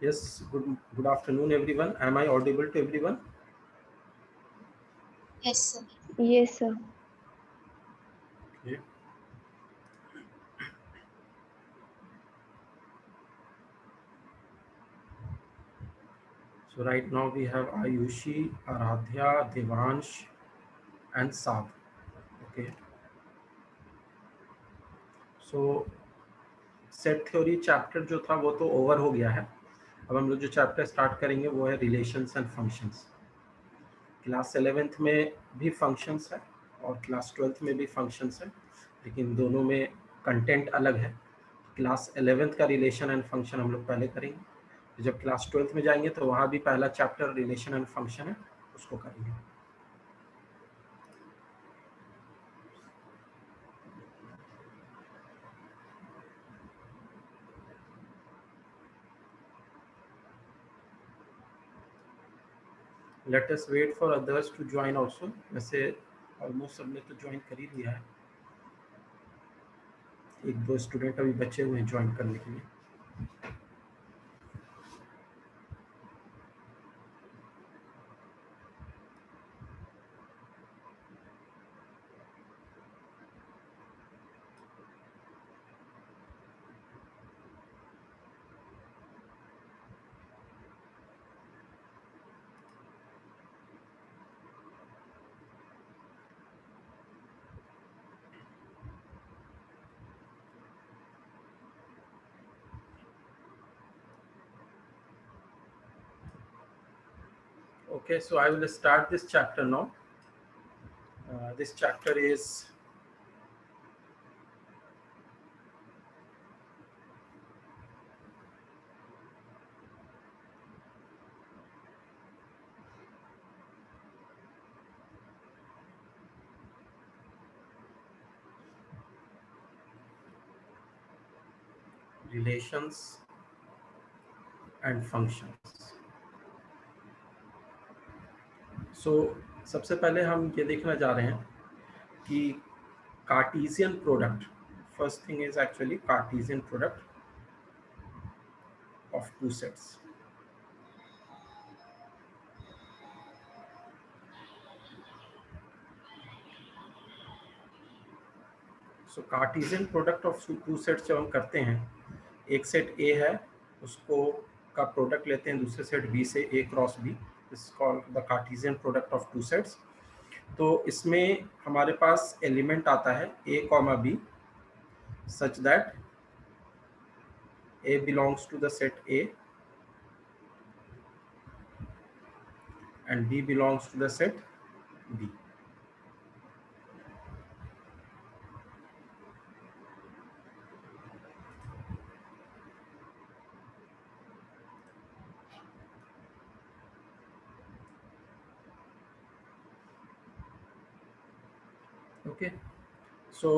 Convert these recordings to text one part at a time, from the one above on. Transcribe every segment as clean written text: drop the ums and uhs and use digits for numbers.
Yes, good afternoon, everyone. Am I audible to everyone? Yes, sir. Yes, sir. Okay. So right now we have Ayushi, Aradhya, Devansh, and Sav. Okay. So set theory chapter जो था वो तो over हो गया है. अब हम लोग जो चैप्टर स्टार्ट करेंगे वो है relations and functions. Class 11th में भी फंक्शंस है और क्लास 12th में भी फंक्शंस है, लेकिन दोनों में कंटेंट अलग है. क्लास 11th का रिलेशन एंड फंक्शन हम लोग पहले करेंगे. जब क्लास 12th में जाएंगे तो वहाँ भी पहला चैप्टर रिलेशन एंड फंक्शन है, उसको करेंगे. Let us wait for others to join also. वैसे ऑलमोस्ट सबने तो ज्वाइन कर ही लिया है. एक दो स्टूडेंट अभी बचे हुए हैं ज्वाइन करने के लिए. Okay, so I will start this chapter now. This chapter is relations and functions. So सबसे पहले हम ये देखना जा रहे हैं कि Cartesian product. First thing is actually Cartesian product of two sets. So Cartesian product of two sets जब हम करते हैं, एक सेट ए है, उसको का प्रोडक्ट लेते हैं दूसरे सेट बी से, A cross B. This is called the Cartesian product of two sets. तो इसमें हमारे पास एलिमेंट आता है A comma B such that A belongs to the set A and B belongs to the set B. Okay, so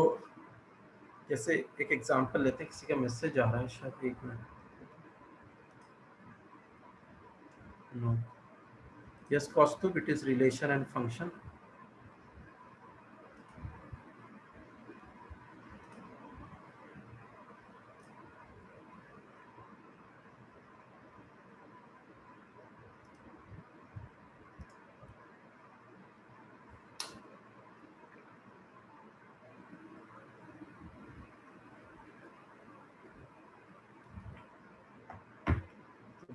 जैसे एक example लेते हैं. किसी का मैसेज आ रहा है शायद, एक minute. No, yes Kaustubh, it is relation and function.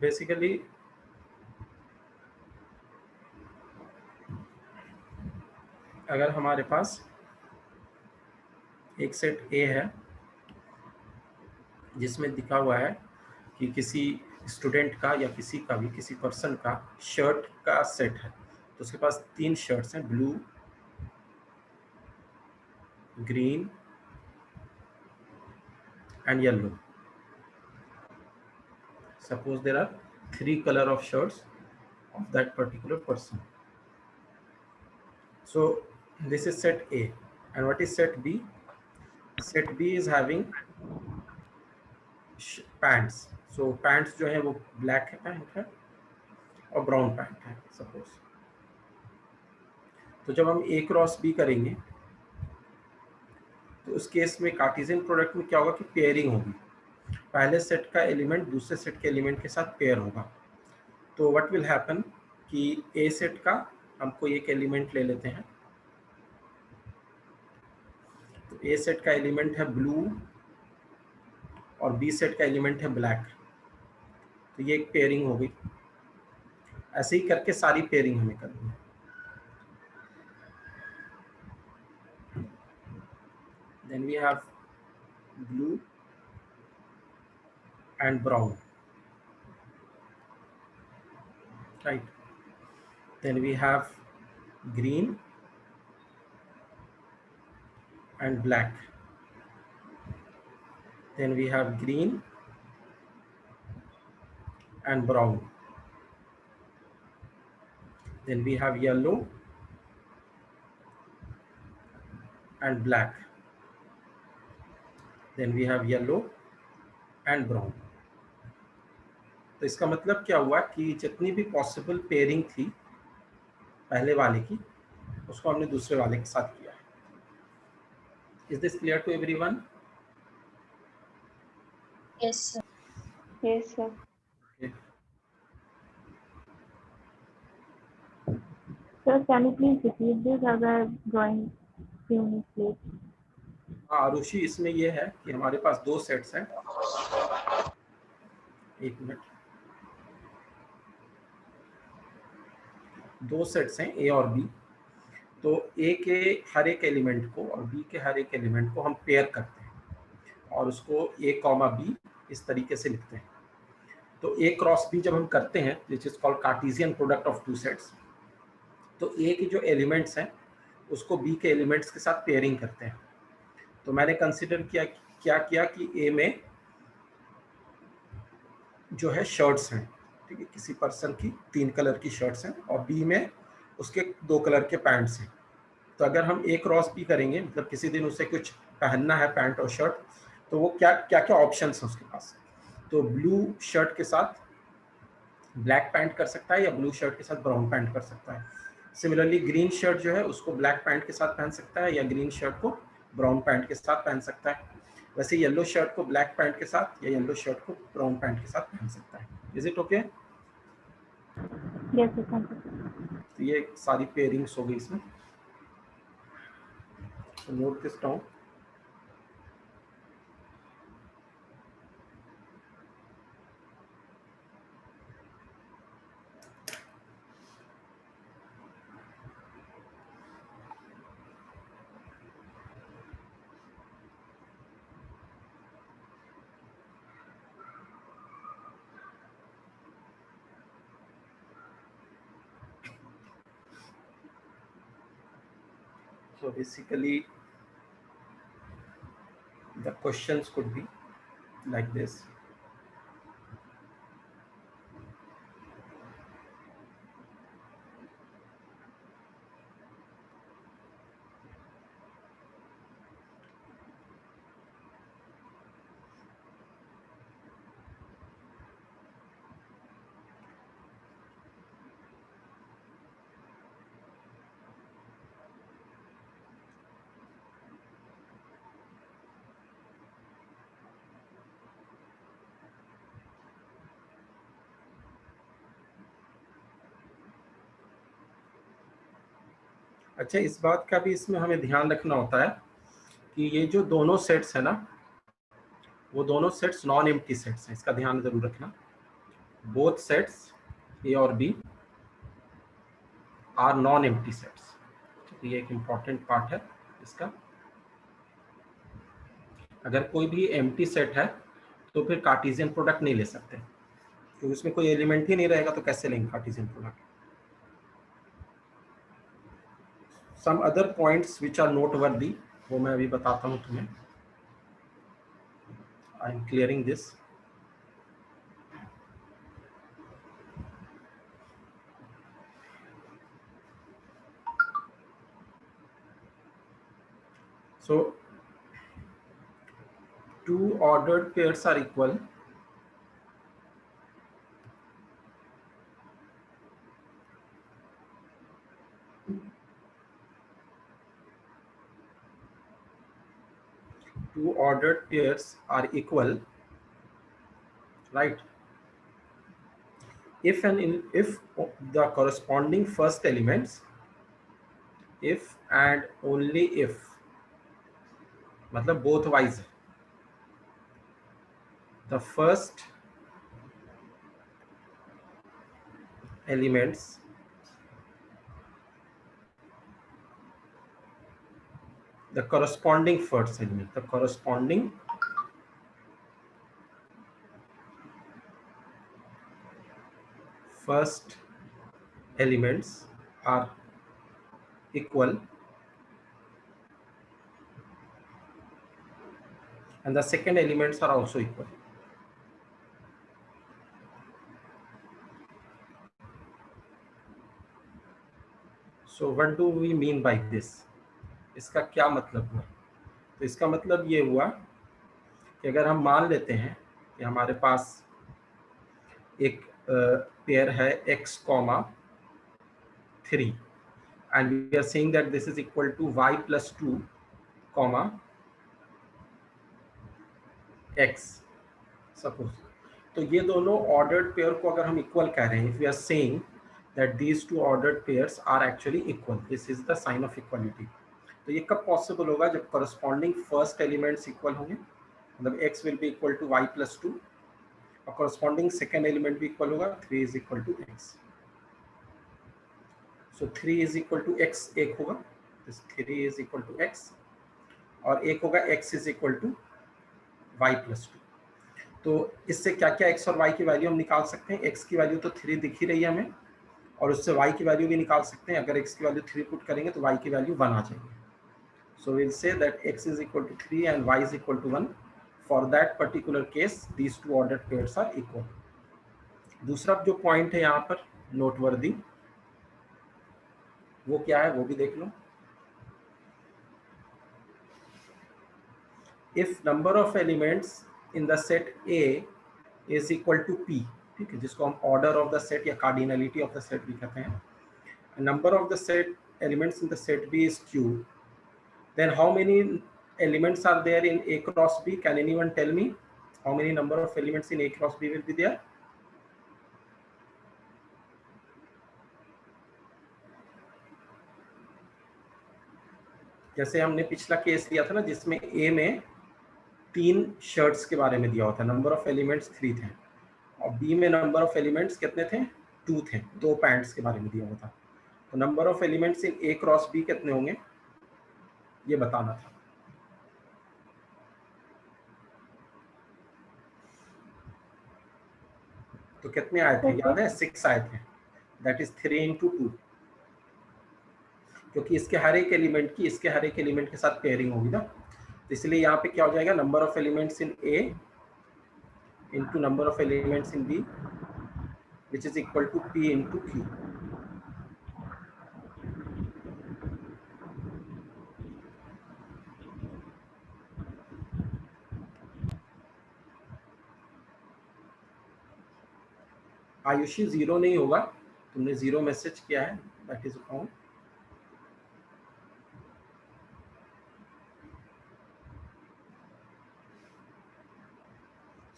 Basically अगर हमारे पास एक सेट ए है जिसमें दिखा हुआ है कि किसी स्टूडेंट का या किसी का भी, किसी पर्सन का शर्ट का सेट है, तो उसके पास 3 शर्ट्स हैं, blue, green and yellow. Suppose there are 3 color of shirts of that particular person. So this is set A. And what is set B? Set B is having pants. So pants जो है वो black pant है और brown pant है suppose. तो जब हम A cross B करेंगे तो उस केस में कार्टेशियन प्रोडक्ट में क्या होगा कि पेयरिंग होगी. पहले सेट का एलिमेंट दूसरे सेट के एलिमेंट के साथ पेयर होगा। तो व्हाट विल हैपन कि ए सेट का हम कोई एक एलिमेंट ले लेते हैं, तो ए सेट का एलिमेंट है ब्लू और बी सेट का एलिमेंट है ब्लैक, तो ये एक पेयरिंग हो गई। ऐसे ही करके सारी पेयरिंग हमें करनी है। Then we have blue and brown, right? Then we have green and black. Then we have green and brown. Then we have yellow and black. Then we have yellow and brown. तो इसका मतलब क्या हुआ कि जितनी भी possible pairing थी पहले वाले की, उसको हमने दूसरे वाले के साथ किया है। Is this clear to everyone? Yes, sir. Yes, sir. Okay. Sir, can you please repeat this as I am drawing few minutes late? हाँ आरुषि, इसमें ये है कि हमारे पास दो सेट्स हैं। एक मिनट, दो सेट्स हैं ए और बी। तो ए के हर एक एलिमेंट को और बी के हर एक एलिमेंट को हम पेयर करते हैं और उसको ए कॉमा बी इस तरीके से लिखते हैं। तो ए क्रॉस बी जब हम करते हैं, which is called Cartesian product of two sets, तो ए के जो एलिमेंट्स हैं उसको बी के एलिमेंट्स के साथ पेयरिंग करते हैं। तो मैंने कंसिडर क्या किया कि ए में जो है शर्ट्स हैं, ठीक है, किसी पर्सन की 3 कलर की शर्ट्स हैं और बी में उसके 2 कलर के पैंट्स हैं। तो अगर हम ए क्रॉस बी करेंगे, मतलब किसी दिन उसे कुछ पहनना है पैंट और शर्ट, तो वो क्या क्या ऑप्शंस हैं उसके पास। तो ब्लू शर्ट के साथ ब्लैक पैंट कर सकता है या ब्लू शर्ट के साथ ब्राउन पैंट कर सकता है। सिमिलरली ग्रीन शर्ट जो है उसको ब्लैक पैंट के साथ पहन सकता है या ग्रीन शर्ट को ब्राउन पैंट के साथ पहन सकता है। वैसे येलो शर्ट को ब्लैक पैंट के साथ या येलो शर्ट को ब्राउन पैंट के साथ पहन सकता है। Is it okay? Yes, sir. Thank you. तो ये सारी पेयरिंग्स हो गई इसमें। Note this down. So basically the questions could be like this. अच्छा, इस बात का भी इसमें हमें ध्यान रखना होता है कि ये जो दोनों सेट्स है ना, वो दोनों सेट्स नॉन एम्प्टी सेट्स हैं। इसका ध्यान जरूर रखना। बोथ सेट्स ए और B are non empty sets. तो ये एक इम्पॉर्टेंट पार्ट है इसका। अगर कोई भी एम्प्टी सेट है तो फिर कार्टेशियन प्रोडक्ट नहीं ले सकते, क्योंकि उसमें कोई एलिमेंट ही नहीं रहेगा, तो कैसे लेंगे Cartesian product. Some other points which are noteworthy, वो मैं अभी बताता हूँ तुम्हें। I am clearing this. So two ordered pairs are equal right? If the corresponding first elements, if and only if, मतलब both wise, the first elements the corresponding first element, the corresponding first elements are equal and the second elements are also equal. So what do we mean by this? इसका क्या मतलब हुआ? तो इसका मतलब ये हुआ कि अगर हम मान लेते हैं कि हमारे पास एक पेयर है x, 3 and we are saying that this is equal to y plus 2, x suppose, तो ये दोनों ऑर्डर्ड पेयर को अगर हम इक्वल कह रहे हैं, if we are saying that these two ordered pairs are actually equal, this is the sign of equality. तो ये कब पॉसिबल होगा? जब corresponding first elements equal होंगे, मतलब x will be equal to y plus 2 और corresponding second element भी equal होगा, 3 is equal to x. So 3 is equal to x एक होगा, this 3 is equal to x और एक होगा x is equal to y plus 2. तो इससे क्या क्या x और y की वैल्यू हम निकाल सकते हैं? x की वैल्यू तो 3 दिख ही रही है हमें और उससे y की वैल्यू भी निकाल सकते हैं. अगर x की वैल्यू 3 पुट करेंगे तो y की वैल्यू 1 आ जाएगी. So we'll say that x is equal to 3 and y is equal to 1. For that particular case, these two ordered pairs are equal. दूसरा जो पॉइंट है यहाँ पर नोटवर्दी, वो क्या है वो भी देख लो. If number of elements in the set A is equal to P, ठीक है, जिसको हम ऑर्डर ऑफ द सेट या कार्डिनलिटी ऑफ द सेट भी कहते हैं, number of the set elements in the set B is Q, then how many elements are there in A cross B? Can anyone tell me how many number of elements in A cross B will be there? जैसे हमने पिछला case लिया था ना, जिसमें A में 3 shirts के बारे में दिया हुआ था, नंबर ऑफ एलिमेंट्स 3 थे, और B में नंबर ऑफ एलिमेंट्स कितने थे? 2 थे, 2 पैंट्स के बारे में दिया हुआ था. तो number of elements in A cross B कितने होंगे ये बताना था. तो कितने आए थे? याद है? 6 आए थे. दैट इज 3 into 2, क्योंकि इसके हर एक एलिमेंट की इसके हर एक एलिमेंट के साथ पेयरिंग होगी ना, तो इसलिए यहाँ पे क्या हो जाएगा? Number of elements in A into number of elements in B, which is equal to P into Q. Ayushi 0 नहीं होगा, तुमने 0 मैसेज किया है, that is wrong.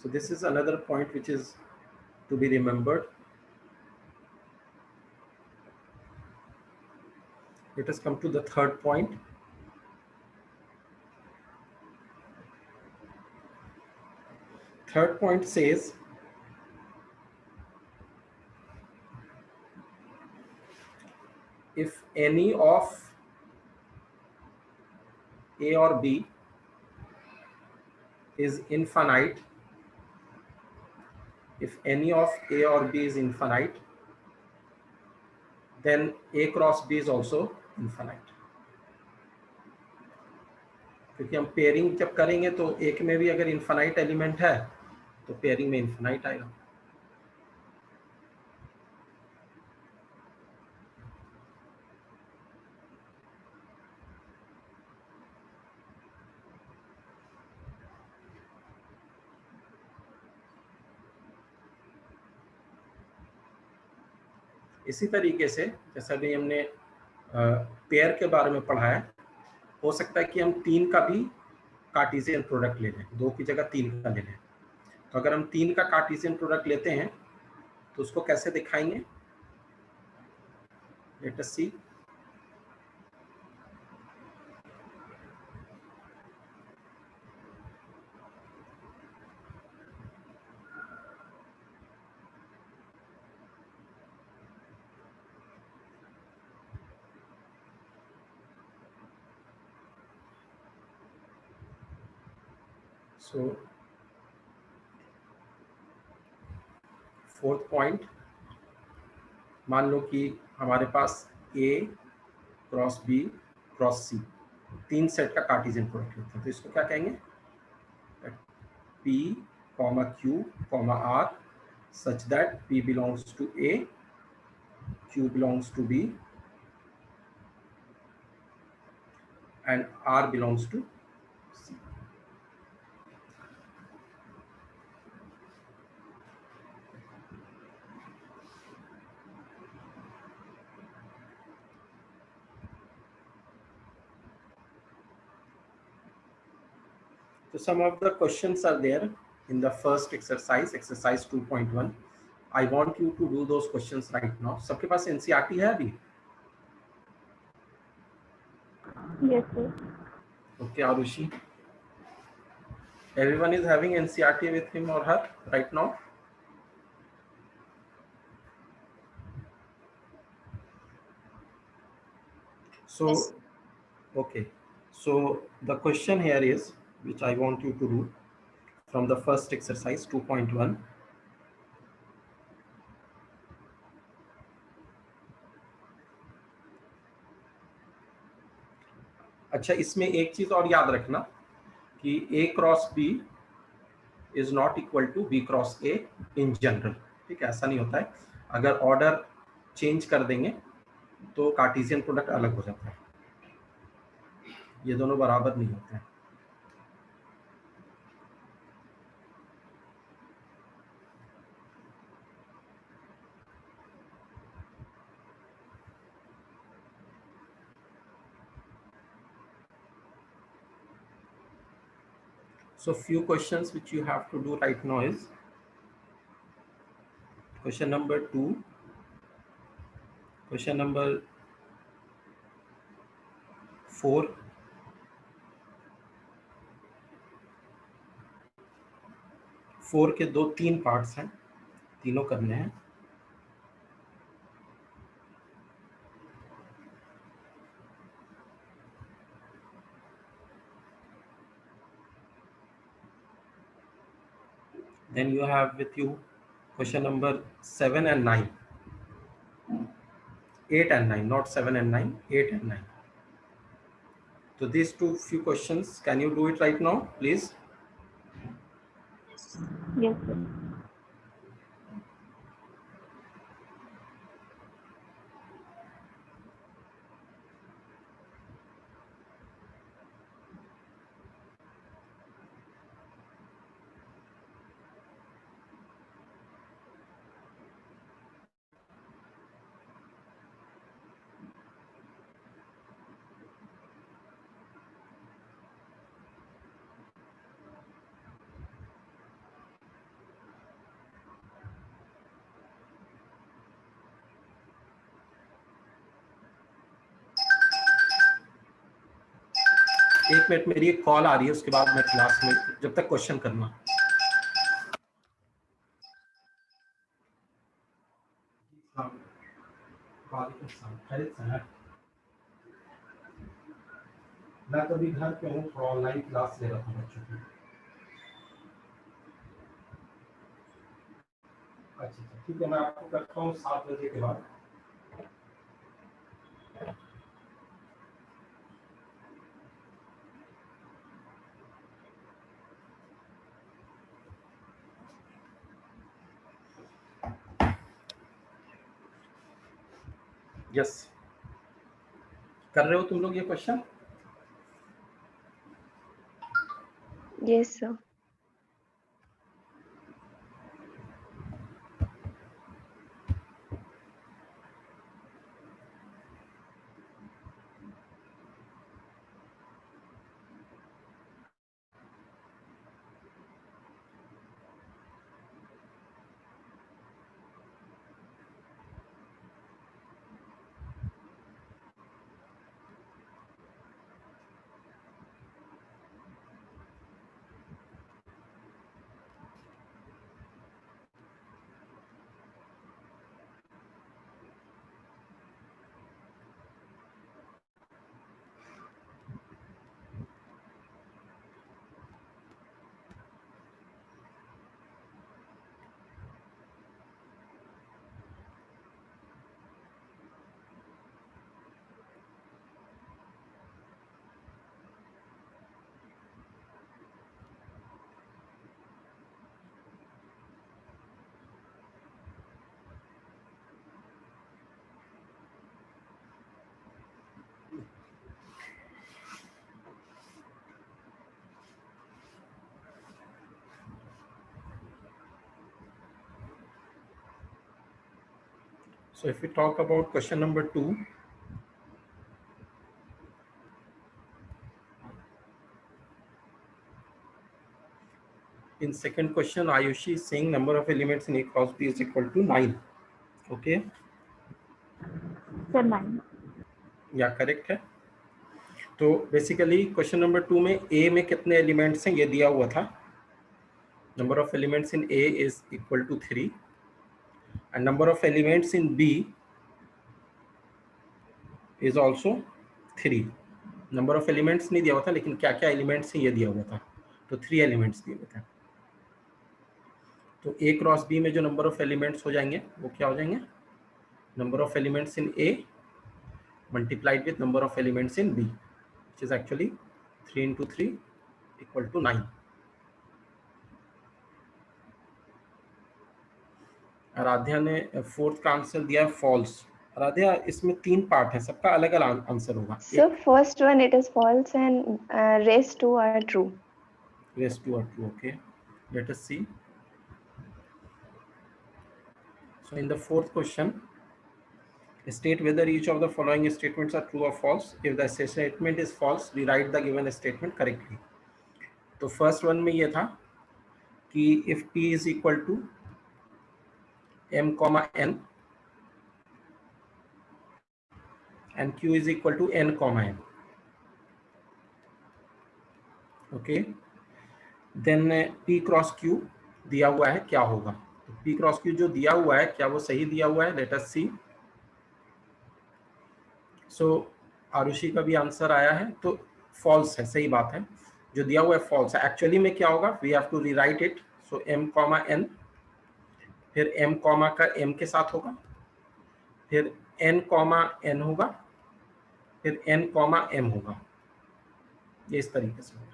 So this is another point which is to be remembered. Let us come to the third point. Third point says if any of A or B is infinite, if any of A or B is infinite, then A cross B is also infinite. क्योंकि हम pairing जब करेंगे तो एक में भी अगर infinite element है तो पेयरिंग में इनफाइनाइट आएगा. इसी तरीके से जैसा भी हमने पेयर के बारे में पढ़ा है, हो सकता है कि हम 3 का भी कार्टेशियन प्रोडक्ट ले लें, 2 की जगह 3 का ले लें. तो अगर हम 3 का कार्टेशियन प्रोडक्ट लेते हैं तो उसको कैसे दिखाएंगे? लेट अस सी। सो फोर्थ पॉइंट, मान लो कि हमारे पास A cross B cross C 3 set का कार्टेशियन प्रोडक्ट लेते हैं, तो इसको क्या कहेंगे? P, Q, R such that P belongs to A, Q belongs to B and R belongs to C. So some of the questions are there in the first exercise, exercise 2.1. I want you to do those questions right now. सबके पास NCERT है अभी? Yes, sir. Okay, Arushi. Everyone is having NCERT with him or her right now? So, Yes. okay. So the question here is, which I want you to do from the first exercise 2.1. अच्छा, इसमें एक चीज और याद रखना कि A cross B is not equal to B cross A in general. ठीक है, ऐसा नहीं होता है। अगर ऑर्डर चेंज कर देंगे तो कार्टेशियन प्रोडक्ट अलग हो जाता है, ये दोनों बराबर नहीं होते हैं। So few questions which you have to do right now is question number 2, question number 4, 4 के 3 पार्ट्स हैं, तीनों करने हैं। Then you have with you question number 7 and 9, 8 and 9, not 7 and 9, 8 and 9. So these few questions, can you do it right now, please? Yes, sir. एक minute, मेरी एक call आ रही है, उसके बाद मैं क्लास में, जब तक क्वेश्चन करना। मैं तो अभी घर पे हूँ, थोड़ा ऑनलाइन क्लास ले रहा था बच्चों की। अच्छा, ठीक है, मैं आपको करता हूँ 7 बजे के बाद। यस, कर रहे हो तुम लोग ये question? Yes, sir. So if we talk about question number 2, in second question, Ayushi is saying number of elements in A cross B is equal to 9. Okay, Sir, 9. या करेक्ट है. तो बेसिकली क्वेश्चन नंबर 2 में ए में कितने elements हैं ये दिया हुआ था. Number of elements in A is equal to 3 and number of elements in B is also 3. Number of elements नहीं दिया हुआ था, लेकिन क्या क्या एलिमेंट्स हैं ये दिया हुआ था. तो 3 एलिमेंट्स दिए हुए थे. तो ए क्रॉस बी में जो नंबर ऑफ एलिमेंट्स हो जाएंगे वो क्या हो जाएंगे, number of elements in A multiplied with number of elements in B, which is actually 3 into 3 equal to 9. Aaradhya ने फोर्थ का आंसर दिया फॉल्स. आराध्या, इसमें 3 पार्ट है, सबका अलग अलग आंसर होगा. So first one it is false and rest 2 are true. Rest 2 are true. Okay, let us see. So in the fourth question, state whether each of the following statements are true or false. If the statement is false, rewrite the given statement correctly. तो first one में ये था कि if P is equal to M comma N and Q is equal to N comma N. Okay, then P cross Q दिया हुआ है, क्या होगा. तो P cross Q जो दिया हुआ है क्या वो सही दिया हुआ है. Let us see. So Arushi का भी आंसर आया है, तो फॉल्स है. सही बात है, जो दिया हुआ है फॉल्स है. एक्चुअली में क्या होगा, we have to rewrite it. So M comma N, फिर M कॉमा का M के साथ होगा, फिर N कॉमा N होगा, फिर N कॉमा M होगा. ये इस तरीके से होगा.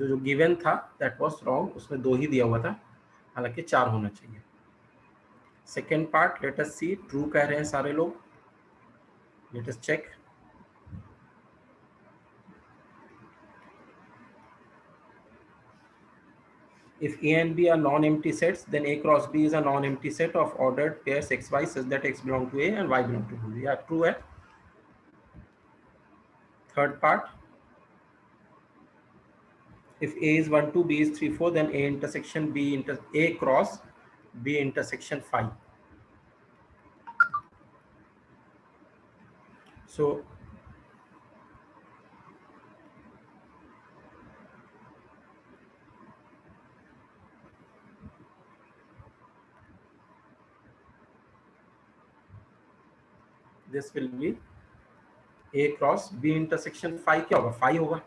जो गिवन था दैट वाज रॉन्ग, उसमें 2 ही दिया हुआ था, हालांकि 4 होना चाहिए. Second part, let us see. True कह रहे हैं सारे लोग. Let us check. If A and B are non-empty sets, then A cross B is a non-empty set of ordered pairs XY such that X belong to A and Y belong to B. Yeah, true है. Third part, if A is 1 2, B is 3 4, then A intersection B A cross B intersection phi. So this will be A cross B intersection phi. क्या होगा, phi होगा.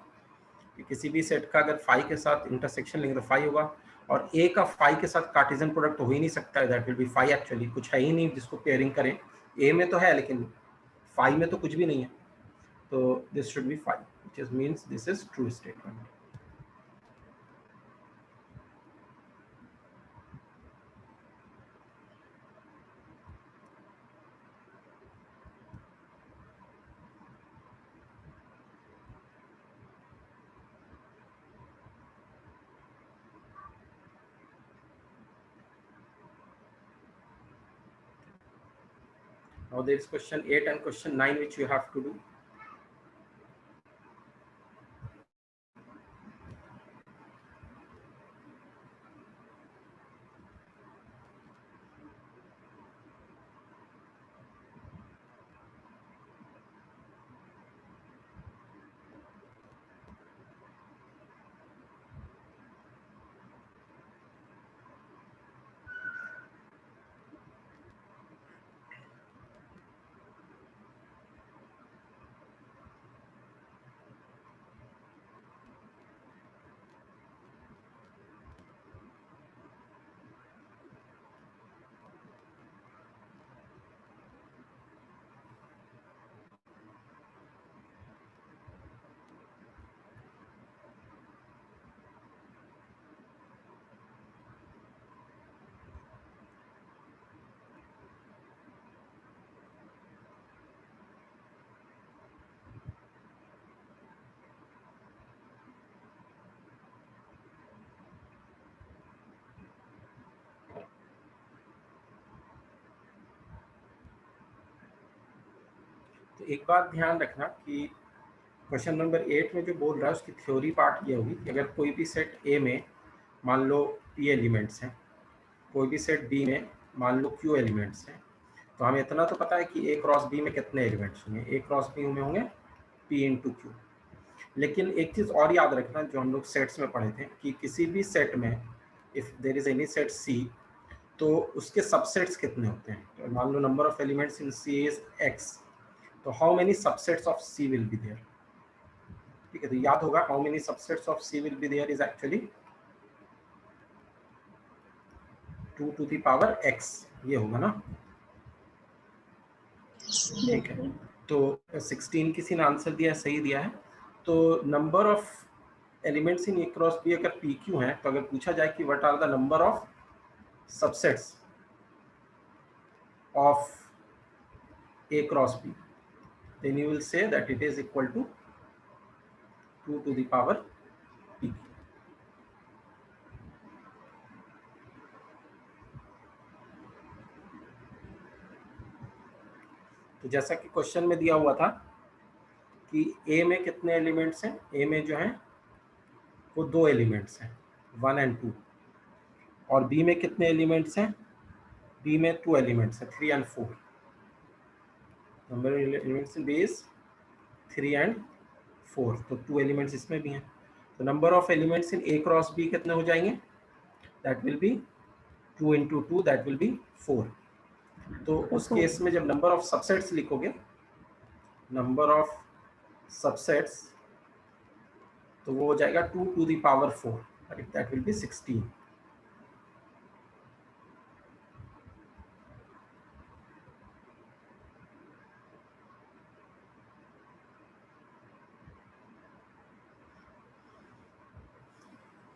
किसी भी set का अगर phi के साथ इंटरसेक्शन लेंगे तो phi होगा, और A का phi के साथ कार्टेशियन प्रोडक्ट हो ही नहीं सकता है. That will be phi. Actually कुछ है ही नहीं जिसको पेयरिंग करें. A में तो है लेकिन phi में तो कुछ भी नहीं है. तो this should be phi, which is means this is true statement. Now there is question 8 and question 9 which you have to do. एक बात ध्यान रखना कि क्वेश्चन नंबर 8 में जो बोल रहा है उसकी थ्योरी पार्ट ये होगी कि अगर कोई भी सेट ए में मान लो p एलिमेंट्स हैं, कोई भी सेट बी में मान लो q एलिमेंट्स हैं, तो हमें इतना तो पता है कि ए क्रॉस बी में कितने एलिमेंट्स होंगे, ए क्रॉस बी में होंगे p इंटू क्यू। लेकिन एक चीज़ और याद रखना जो हम लोग सेट्स में पढ़े थे कि किसी भी सेट में if there is any set C तो उसके सबसेट्स कितने होते हैं। तो मान लो number of elements in C is x, तो how many subsets of C will be there. ठीक है, तो याद होगा how many subsets of C will be there is actually 2 to the power x, ये होगा ना। ठीक है, तो 16 किसी ने आंसर दिया, सही दिया है। तो number of elements in A cross B अगर पी क्यू है तो अगर पूछा जाए कि what are the number of subsets of A cross B, then you will say that it is equal to 2 to the power P. तो जैसा कि क्वेश्चन में दिया हुआ था कि A में कितने एलिमेंट्स हैं, A में जो है वो 2 एलिमेंट्स हैं 1 and 2, और B में कितने एलिमेंट्स हैं, B में 2 एलिमेंट्स हैं 3 and 4। Number elements in B is 3 and 4, तो 2 एलिमेंट्स इसमें भी हैं। तो number of elements in A cross B कितने हो जाएंगे, that will be 2 into 2, that will be 4। तो उस केस में जब नंबर ऑफ सबसेट्स लिखोगे, नंबर ऑफ सबसेट्स, तो वो हो जाएगा 2 to the power 4, that will be 16।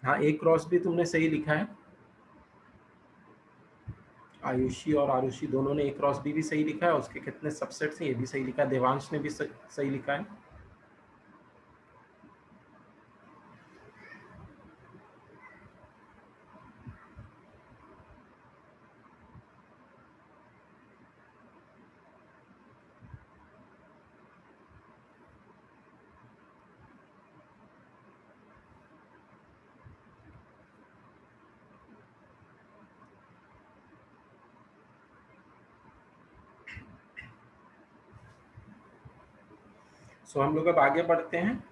हाँ, ए क्रॉस भी तुमने सही लिखा है, आयुषी और आरुषि दोनों ने ए क्रॉस बी भी सही लिखा है, उसके कितने सबसेट्स हैं ये भी सही लिखा है, देवांश ने भी सही लिखा है। सो हम लोग अब आगे बढ़ते हैं,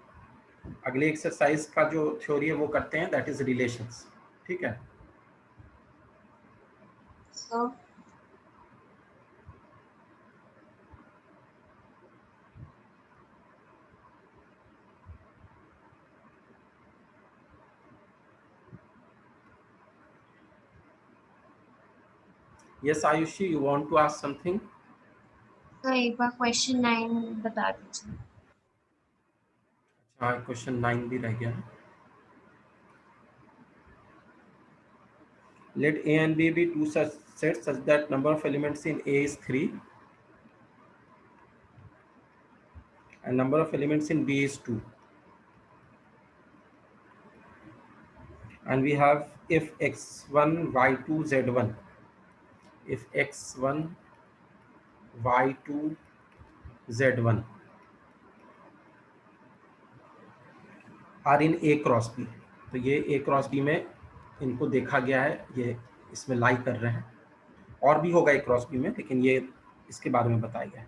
अगले एक्सरसाइज का जो थ्योरी है वो करते हैं, दैट इज रिलेशंस। ठीक है, yes Ayushi, you want to ask something. Sir एक बार क्वेश्चन 9 बता दीजिए। हाँ, क्वेश्चन 9 भी रह गया है। Let A and B be two such sets such that number of elements in A is 3 and number of elements in B is 2. And we have if x1, y2, z1, if x1, y2, z1 are in A cross B, तो ये A cross B में इनको देखा गया है, ये इसमें लाई कर रहे हैं, और भी होगा A cross B में, लेकिन ये इसके बारे में बताया गया है।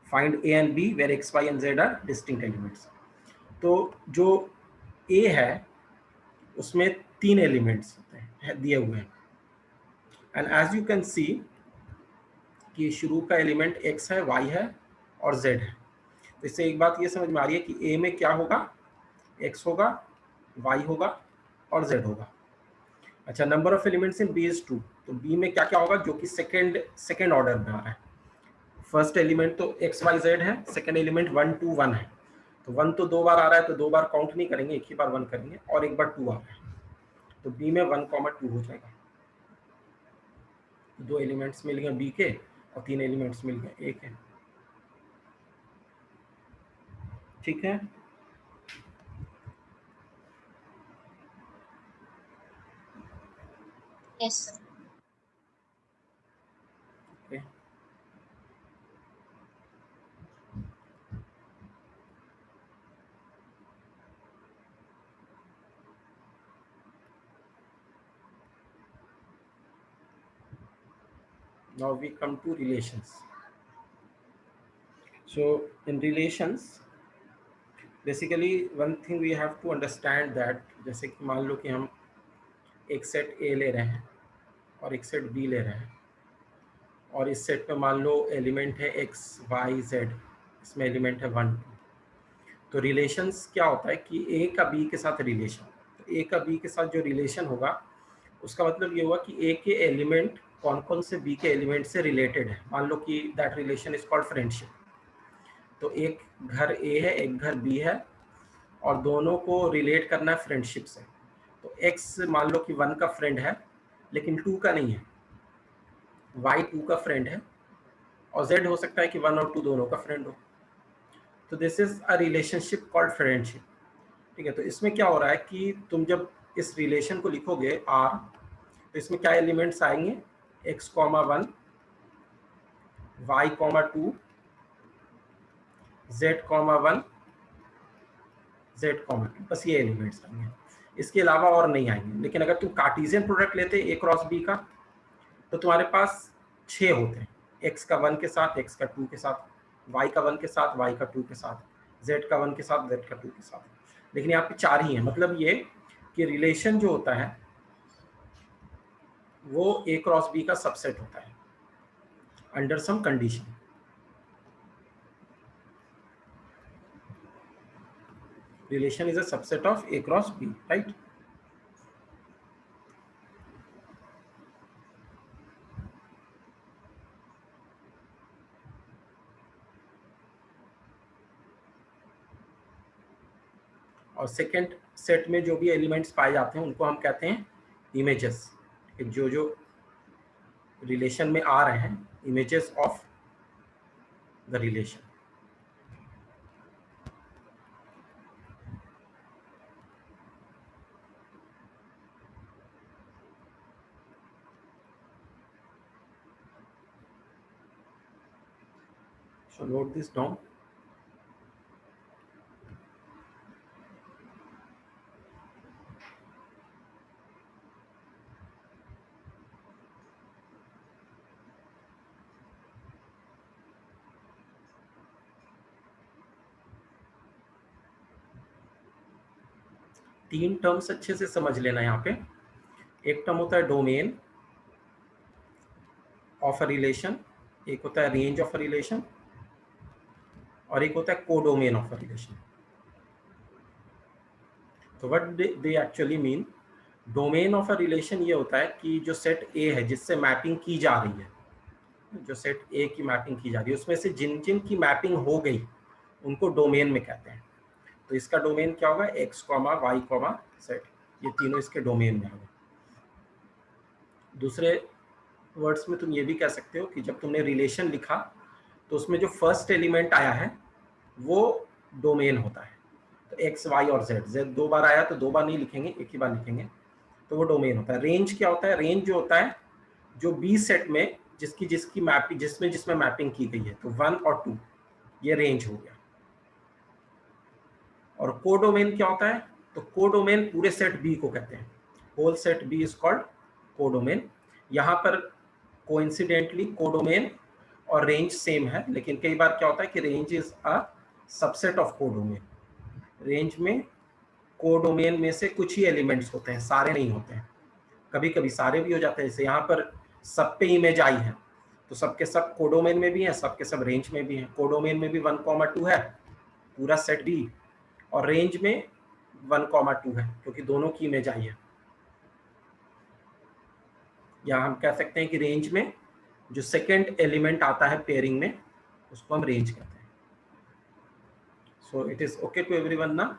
Find A and B where x, y and z are distinct elements। तो जो A है उसमें 3 एलिमेंट्स दिए हुए हैं, and as you can see कि शुरू का एलिमेंट x है, y है और z है। तो इससे एक बात ये समझ में आ रही है कि A में क्या होगा, x होगा, y होगा और z होगा। अच्छा, number of elements in B is 2, तो B में क्या क्या होगा जो कि सेकेंड ऑर्डर में आ रहा है। फर्स्ट एलिमेंट तो x, y, z है, सेकेंड एलिमेंट 1, 2, 1 है, तो 1 तो 2 बार आ रहा है तो 2 बार काउंट नहीं करेंगे, एक ही बार 1 करेंगे, और एक बार 2 आ रहा है, तो B में 1, 2 हो जाएगा। 2 एलिमेंट्स मिल गए B के और 3 एलिमेंट्स मिल गए A के। ठीक है, yes sir. Now we come to relations. So in relations, basically one thing we have to understand that, जैसे कि मान लो कि हम एक सेट A ले रहे हैं और एक सेट B ले रहे हैं, और इस सेट में मान लो एलिमेंट है x y z, इसमें एलिमेंट है 1 2। तो रिलेशंस क्या होता है कि A का B के साथ रिलेशन, तो A का B के साथ जो रिलेशन होगा उसका मतलब ये हुआ कि A के एलिमेंट कौन कौन से B के एलिमेंट से रिलेटेड है। मान लो कि that relation is called friendship. तो एक घर A है, एक घर B है, और दोनों को रिलेट करना है फ्रेंडशिप से। तो X मान लो कि 1 का फ्रेंड है लेकिन 2 का नहीं है, Y 2 का फ्रेंड है, और Z हो सकता है कि 1 और 2 दोनों का फ्रेंड हो। तो this is a relationship called friendship. ठीक है, तो इसमें क्या हो रहा है कि तुम जब इस रिलेशन को लिखोगे R, तो इसमें क्या एलिमेंट्स आएंगे, x, 1, y, 2, z, 1, z, 2, बस ये एलिमेंट्स आएंगे, इसके अलावा और नहीं आएंगे। लेकिन अगर तुम कार्टेशियन प्रोडक्ट लेते A क्रॉस B का, तो तुम्हारे पास 6 होते हैं, x का 1 के साथ, x का 2 के साथ, y का 1 के साथ, y का 2 के साथ, z का 1 के साथ, z का 2 के साथ। लेकिन यहाँ पे 4 ही हैं। मतलब ये कि रिलेशन जो होता है वो A क्रॉस B का सबसेट होता है under some condition. Relation is a subset of A cross B, right? और सेकेंड सेट में जो भी एलिमेंट्स पाए जाते हैं उनको हम कहते हैं इमेजेस। जो जो रिलेशन में आ रहे हैं, images of the relation. So note this down. तीन टर्म्स अच्छे से समझ लेना यहाँ पे। एक टर्म होता है डोमेन ऑफ अ रिलेशन, एक होता है रेंज ऑफ अ रिलेशन, और एक होता है कोडोमेन ऑफ अ रिलेशन। तो what they actually mean, domain of a relation ये होता है कि जो सेट ए है जिससे मैपिंग की जा रही है, जो सेट ए की मैपिंग की जा रही है उसमें से जिन जिन की मैपिंग हो गई उनको डोमेन में कहते हैं। तो इसका डोमेन क्या होगा, x, y, सेट, ये तीनों इसके डोमेन में होंगे। दूसरे वर्ड्स में तुम ये भी कह सकते हो कि जब तुमने रिलेशन लिखा तो उसमें जो फर्स्ट एलिमेंट आया है वो डोमेन होता है। तो x, y और z 2 बार आया तो 2 बार नहीं लिखेंगे, एक ही बार लिखेंगे, तो वो डोमेन होता है। रेंज क्या होता है, रेंज जो होता है जो बी सेट में जिसकी मैपिंग जिसमें मैपिंग की गई है, तो 1 और 2 ये रेंज हो गया। और कोडोमेन क्या होता है, तो कोडोमेन पूरे सेट बी को कहते हैं, whole set B is called codomain. यहाँ पर कोइंसिडेंटली कोडोमेन और रेंज सेम है, लेकिन कई बार क्या होता है कि range is a subset of codomain. Range में कोडोमेन में से कुछ ही एलिमेंट्स होते हैं, सारे नहीं होते हैं, कभी कभी सारे भी हो जाते हैं। जैसे यहाँ पर सब पे इमेज आई है तो सबके सब कोडोमेन में भी हैं, सबके सब रेंज में भी हैं। कोडोमेन में भी 1, 2 है पूरा सेट बी, और रेंज में 1, 2 है क्योंकि दोनों की इमेज आई है। या हम कह सकते हैं कि रेंज में जो सेकंड एलिमेंट आता है पेयरिंग में उसको हम रेंज कहते हैं। So it is okay to everyone ना?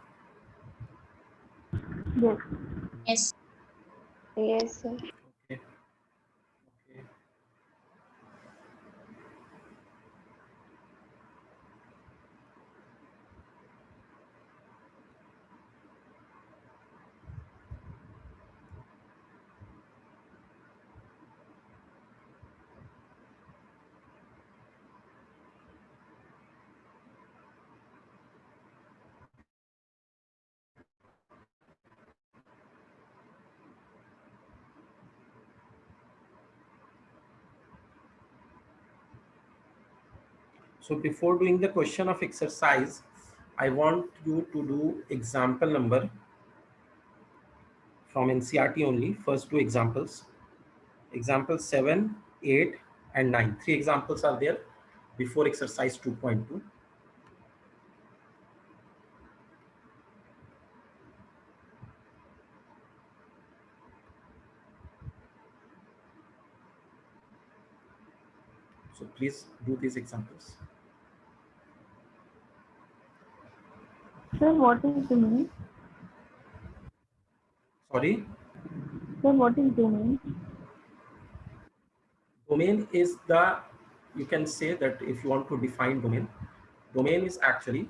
Yes. Yes. Yes, sir. Okay. Okay. So before doing the question of exercise, I want you to do example number from NCERT only. First two examples. Example 7, 8 and 9. Three examples are there before exercise 2.2. So please do these examples. Sir, what is domain? Sorry? Sir, what is domain? Domain is the, you can say that if you want to define domain is actually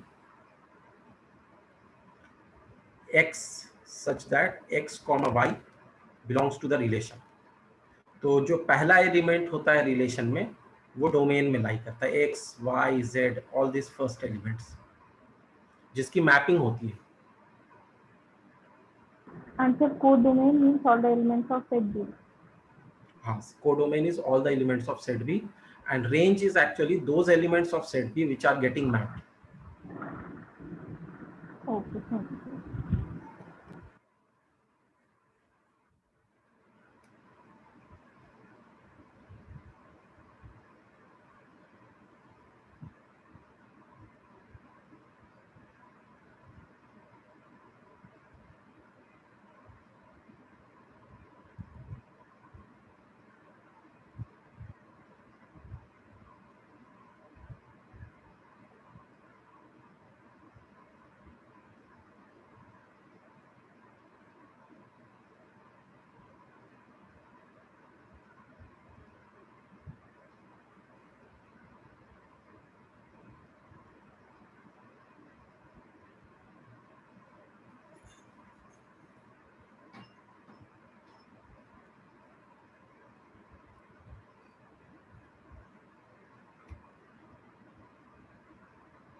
X such that X comma Y belongs to the relation. तो जो पहला element होता है relation में वो domain में lie करता है, x y z all this first elements जिसकी मैपिंग होती है. And sir, codomain means all the elements of set B. हाँ, codomain is all the elements of set B and range is actually those elements of set B which are getting mapped. Okay, thank you, sir.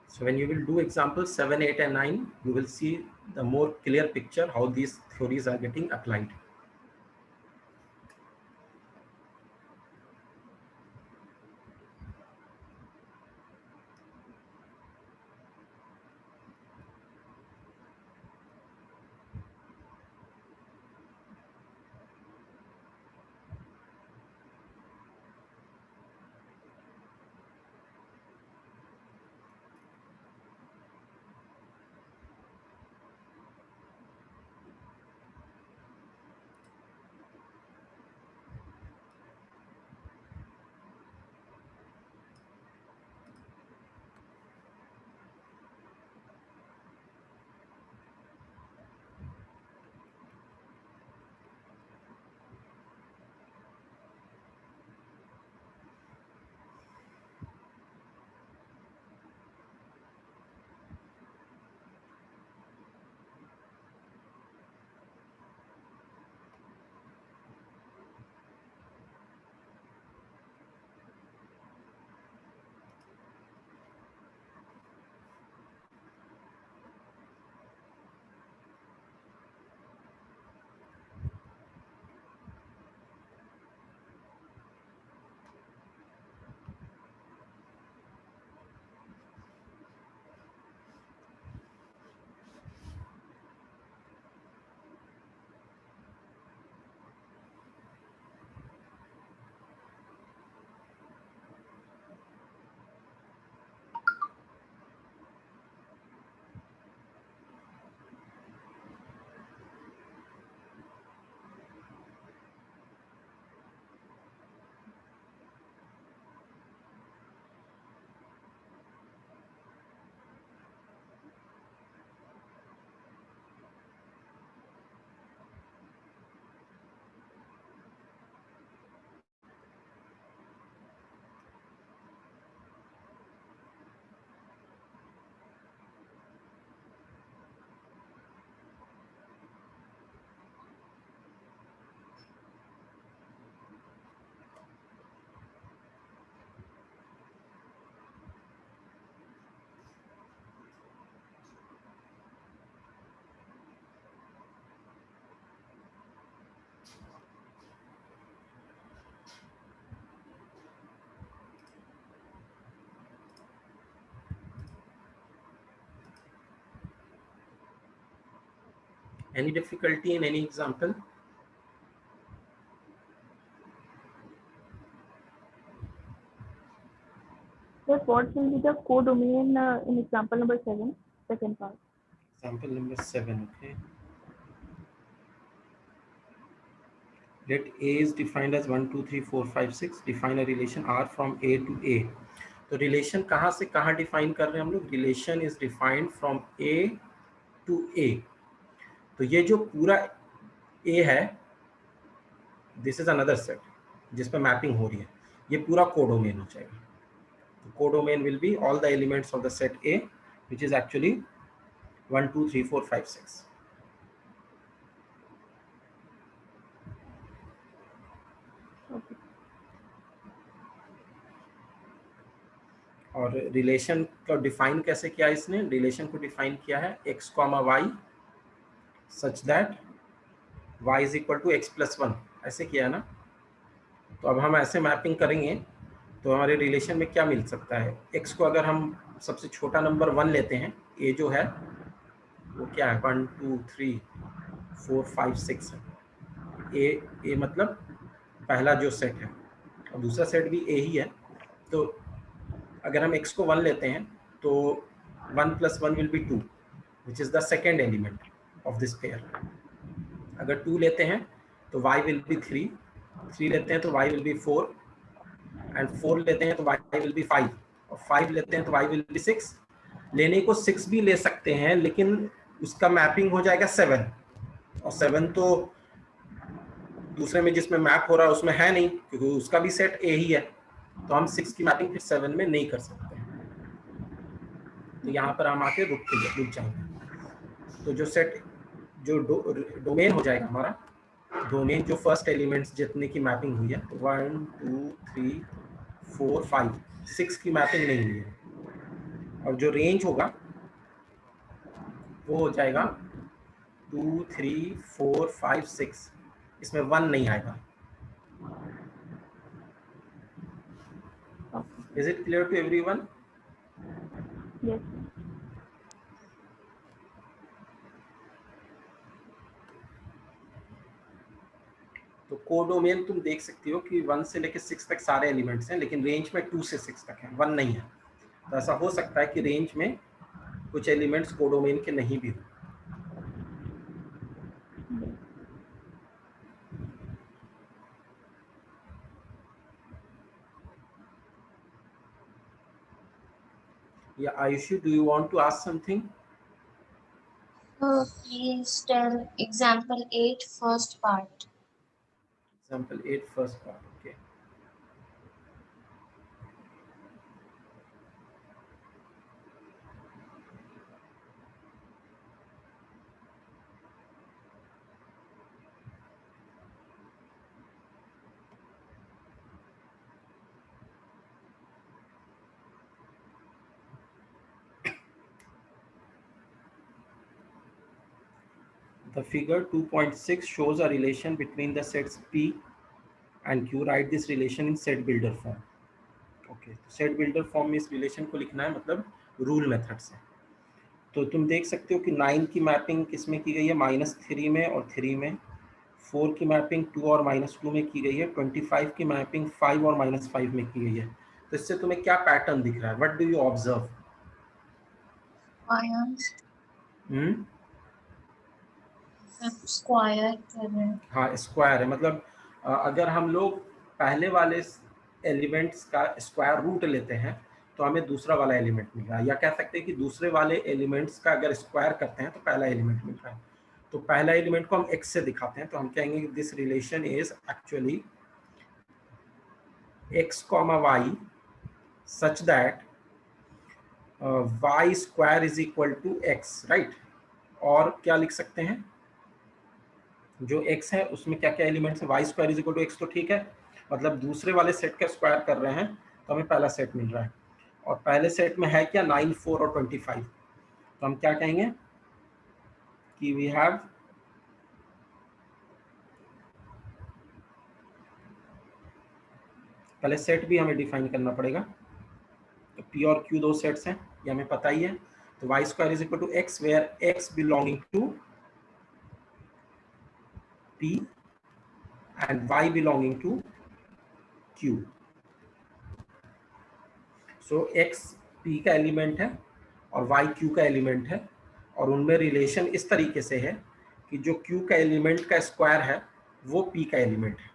So when you will do examples 7, 8 and 9, you will see the more clear picture how these theories are getting applied. Any difficulty in any example? Yes, what will be the codomain in example number 7, second part? Example number 7, okay. Let A is defined as 1 2 3 4 5 6. Define a relation R from A to A. तो relation कहाँ से कहाँ define कर रहे हैं हम लोग? Relation is defined from A to A. तो ये जो पूरा A है, दिस इज अनदर सेट जिस पे मैपिंग हो रही है, ये पूरा कोडोमेन हो जाएगा. तो codomain will be all the elements of the set A, which is actually 1 2 3 4 5 6. और रिलेशन को डिफाइन कैसे किया इसने? रिलेशन को डिफाइन किया है x, y such that y is equal to x plus 1, ऐसे किया है ना. तो अब हम ऐसे मैपिंग करेंगे तो हमारे रिलेशन में क्या मिल सकता है? x को अगर हम सबसे छोटा नंबर 1 लेते हैं, a जो है वो क्या है? 1 2 3 4 5 6 है. a मतलब पहला जो सेट है, और दूसरा सेट भी a ही है. तो अगर हम x को 1 लेते हैं तो 1 + 1 will be 2, which is the second element of this pair. अगर 2 लेते हैं तो y विल बी 3, 3 लेते हैं तो y विल बी 4, एंड 4 लेते हैं तो y विल बी 5, और 5 लेते हैं तो y विल बी 6. लेने को 6 भी ले सकते हैं, लेकिन उसका मैपिंग हो जाएगा 7, और 7 तो दूसरे में जिसमें मैप हो रहा है उसमें है नहीं, क्योंकि उसका भी सेट A ही है. तो हम 6 की मैपिंग फिर 7 में नहीं कर सकते. तो यहाँ पर हम आके रुक जाएंगे. तो जो सेट जो डोमेन हो जाएगा हमारा, डोमेन जो फर्स्ट एलिमेंट्स जितने की मैपिंग हुई है, तो 1 2 3 4 5 6 की मैपिंग नहीं हुई है. और जो रेंज होगा वो हो जाएगा 2 3 4 5 6. इसमें 1 नहीं आएगा. Is it clear to everyone? Yes. तो कोडोमेन तुम देख सकती हो कि 1 से लेकर 6 तक सारे एलिमेंट्स हैं, लेकिन रेंज में 2 से 6 तक है, 1 नहीं है. तो ऐसा हो सकता है कि रेंज में कुछ एलिमेंट्स कोडोमेन के नहीं भी हो. Yeah, Ayushi, do you want to ask something? Please tell example 8 first part. Example 8 first part. Okay. The figure 2.6 shows a relation between the sets P and Q. Write this relation in set builder form. Okay, तो set builder form में इस relation को लिखना है, मतलब rule method से. तो तुम देख सकते हो कि 9 की मैपिंग किस में की गई है? -3 में और 3 में. 4 की मैपिंग 2 और -2 में की गई है. 25 की मैपिंग 5 और -5 में की गई है. तो इससे तुम्हें क्या पैटर्न दिख रहा है? What do you observe? Square कर रहे हैं. हाँ, स्क्वायर है. मतलब अगर हम लोग पहले वाले एलिमेंट्स का स्क्वायर रूट लेते हैं तो हमें दूसरा वाला एलिमेंट मिल रहा है, या कह सकते हैं कि दूसरे वाले एलिमेंट्स का अगर स्क्वायर करते हैं तो पहला एलिमेंट मिल रहा है. तो पहला एलिमेंट को हम x से दिखाते हैं, तो हम कहेंगे कि this relation is actually x, y such that y square is equal to x, right. और क्या लिख सकते हैं? जो x है उसमें क्या क्या एलिमेंट्स है? y square is equal to x, तो ठीक है, मतलब दूसरे वाले सेट का स्क्वायर कर रहे हैं तो हमें पहला सेट मिल रहा है. और पहले सेट में है क्या? 9 4 और 25. तो हम क्या कहेंगे कि वी हैव पहले सेट भी हमें डिफाइन करना पड़ेगा. तो p और q दो सेट्स हैं, ये हमें पता ही है. तो y square is equal to x, where x belonging to P and Y belonging to Q. So X P का एलिमेंट है और Y Q का एलिमेंट है, और उनमें रिलेशन इस तरीके से है कि जो Q का एलिमेंट का स्क्वायर है वो P का एलिमेंट है.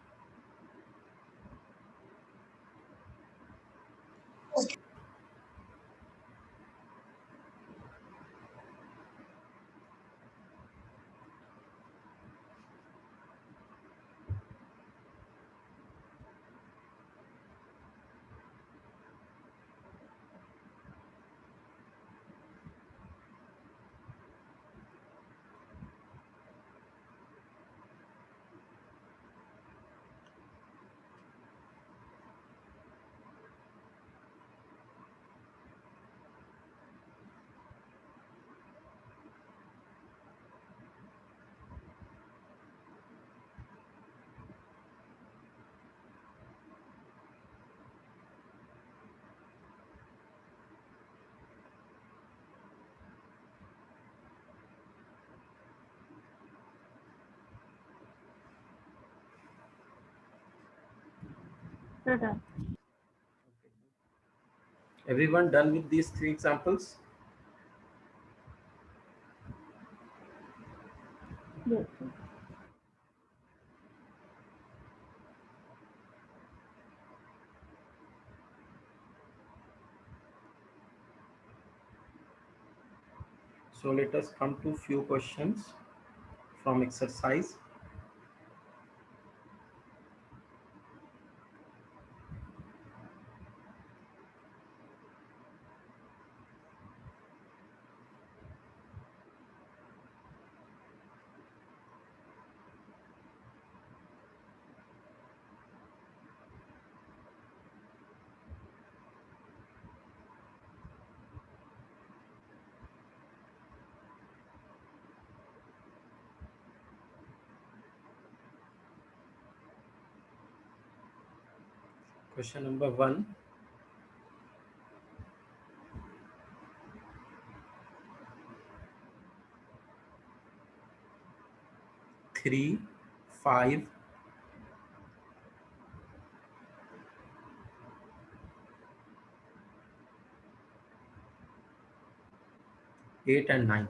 So done. Everyone done with these 3 examples? Yes. So let us come to few questions from exercise. Question number 1. Three, 5, 8 and 9.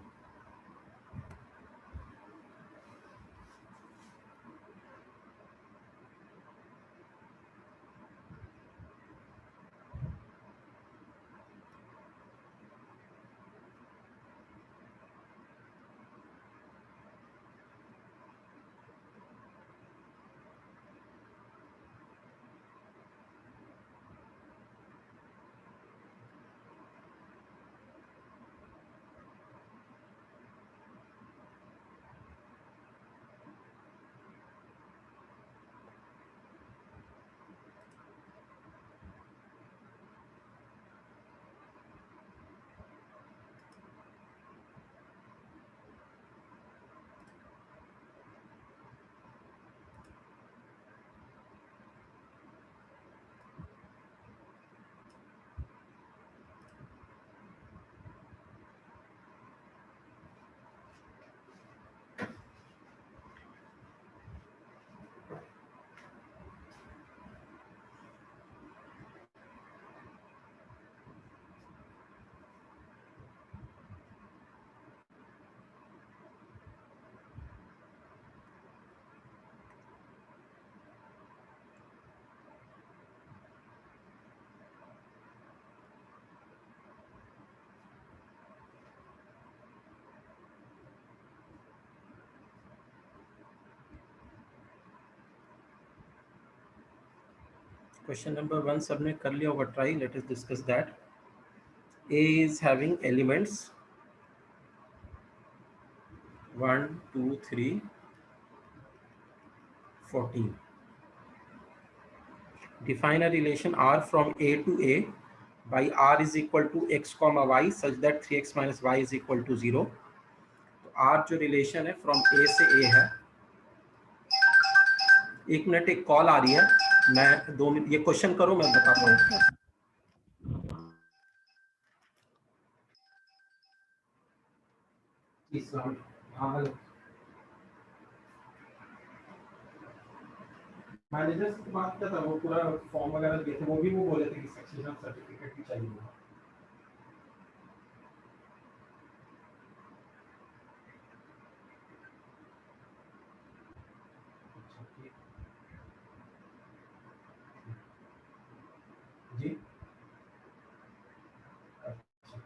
Question number 1 सबने कर लिया होगा try. Let us discuss that. A is having elements 1, 2, 3, 14. Define a relation R from A to A by R is equal to x comma y such that 3x minus y is equal to 0. तो R जो relation है from A से A है. एक minute, एक call आ रही है, मैं 2 मिनट ये क्वेश्चन करो, मैं बताता हूँ. हाँ हेलो. मैनेजर से बात किया था, वो पूरा फॉर्म वगैरह दिए थे, वो भी वो बोले थे कि सक्सेशन सर्टिफिकेट भी चाहिए होगा। अच्छा ठीक। जी अच्छा।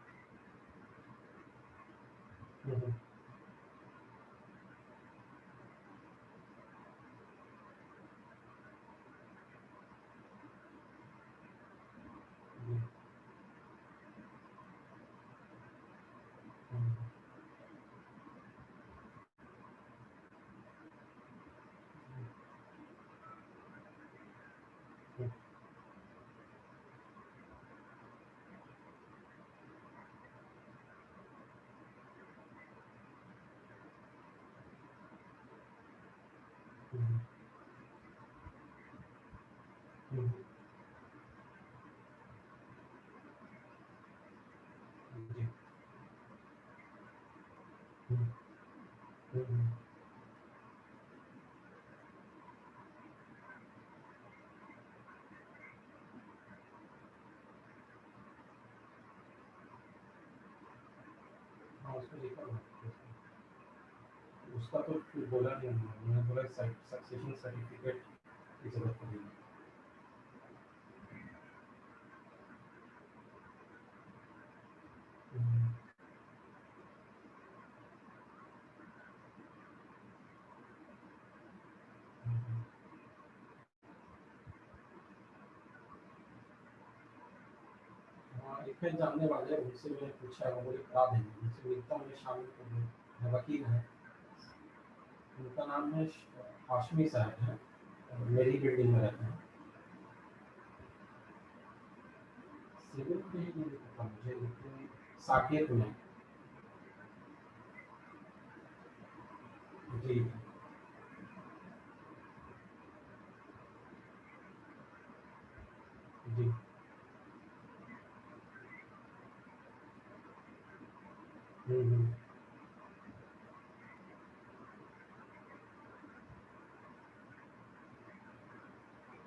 हम्म, हम्म, हम्म, हम्म, हम्म, हम्म, जी, हम्म, हम्म, हाँ उसको लिखा हुआ है। उसका तो फिर बोला नहीं उन्होंने बोला सक्सेशन सर्टिफिकेट की जरूरत पड़ेगी। हम्म, हम्म, हाँ एक है जानने वाले हैं, उनसे मैंने पूछा है, वो बोले करा देंगे, उनसे मिलता हूँ मैं शाम को, वो वकील है, उनका नाम है हाशमी साहब है, मेरी बिल्डिंग में रहते हैं। सिविल में ही नहीं पता मुझे, लेकिन साकेत में। जी जी। हम्म,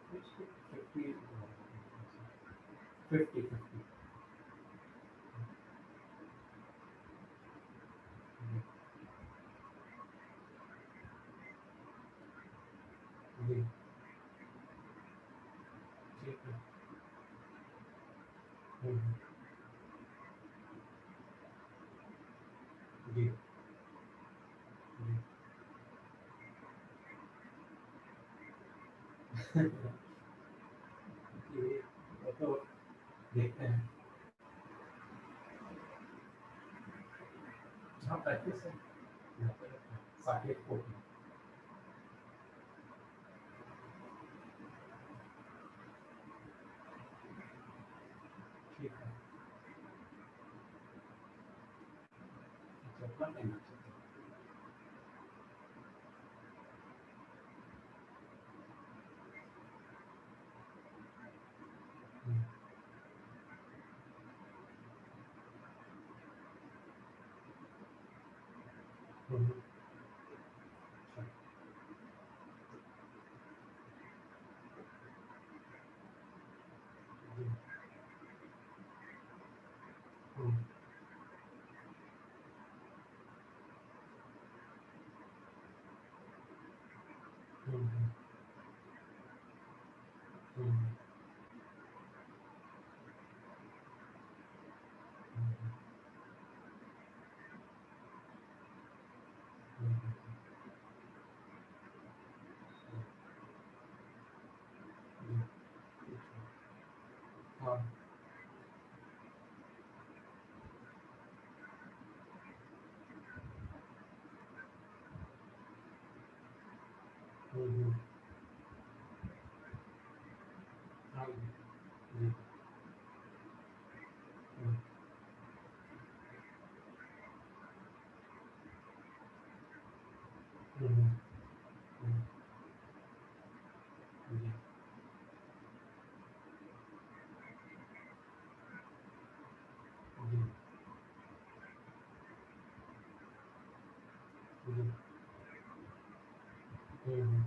50 50 50। जी ठीक है। हम्म, जी जी। ये वो तो देखते हैं। हाँ प्रैक्टिस है यहाँ पे, साकेत कोर्ट में। ठीक है। अच्छा अपना टाइम है। हम्म, हम्म, अच्छा, जी, हम्म, हम्म, हम्म, हम्म, हम्म, जी, ठीक है। हाँ। हम्म, हाँ जी जी। हम्म, हम्म, हम्म, जी जी जी। हम्म,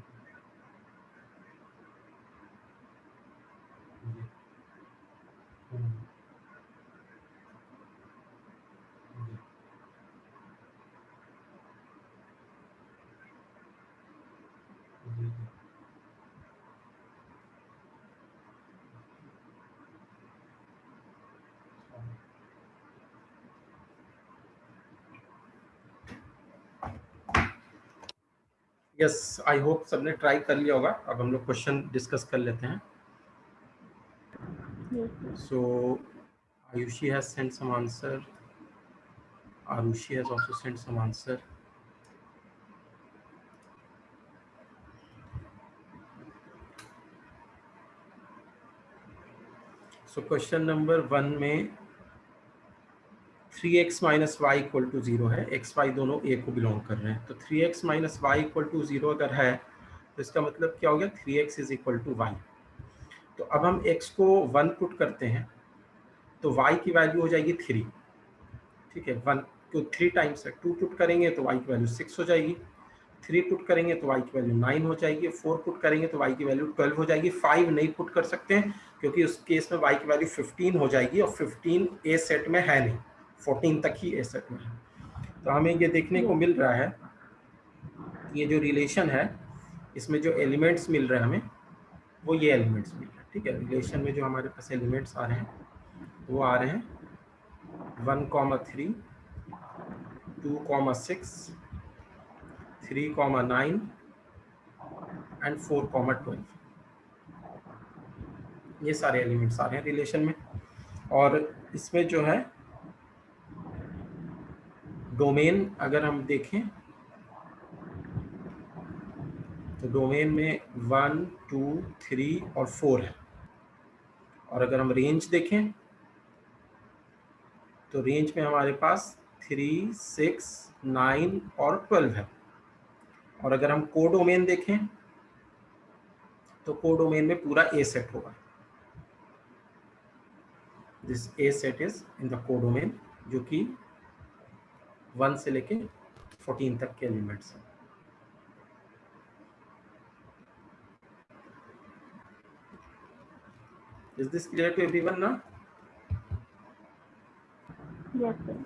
यस, आई होप सबने ट्राई कर लिया होगा। अब हम लोग क्वेश्चन डिस्कस कर लेते हैं। Yes, sir. So Ayushi has sent some answer. Arushi has also sent some answer. So question number 1 में 3x minus Y equal to 0 है। x y दोनों a को बिलोंग कर रहे हैं, तो 3x minus Y equal to 0 अगर है तो इसका मतलब क्या हो गया, 3x is equal to Y. तो अब हम x को 1 पुट करते हैं तो y की वैल्यू हो जाएगी 3। ठीक है, 1 को 3 टाइम्स है, 2 पुट करेंगे तो y की वैल्यू 6 हो जाएगी, 3 पुट करेंगे तो y की वैल्यू 9 हो जाएगी, 4 पुट करेंगे तो y की वैल्यू 12 हो जाएगी। 5 नहीं पुट कर सकते हैं क्योंकि उस केस में y की वैल्यू 15 हो जाएगी और 15 ए सेट में है नहीं, 14 तक ही ए सेट में है। तो हमें ये देखने को मिल रहा है कि ये जो रिलेशन है इसमें जो एलिमेंट्स मिल रहे हैं हमें वो ये एलिमेंट्स मिल रहे हैं। ठीक है, रिलेशन में जो हमारे पास एलिमेंट्स आ रहे हैं वो आ रहे हैं 1,3, 2,6, 3,9 एंड 4,12। ये सारे एलिमेंट्स आ रहे हैं रिलेशन में। और इसमें जो है डोमेन अगर हम देखें तो डोमेन में 1, 2, 3 और 4 है। और अगर हम रेंज देखें तो रेंज में हमारे पास 3, 6, 9 और 12 है। और अगर हम कोडोमेन देखें तो कोडोमेन में पूरा ए सेट होगा। This A set is in the codomain, जो कि 1 से लेके 14 तक के एलिमेंट्स हैं। Is this clear to everyone now? Yes, sir.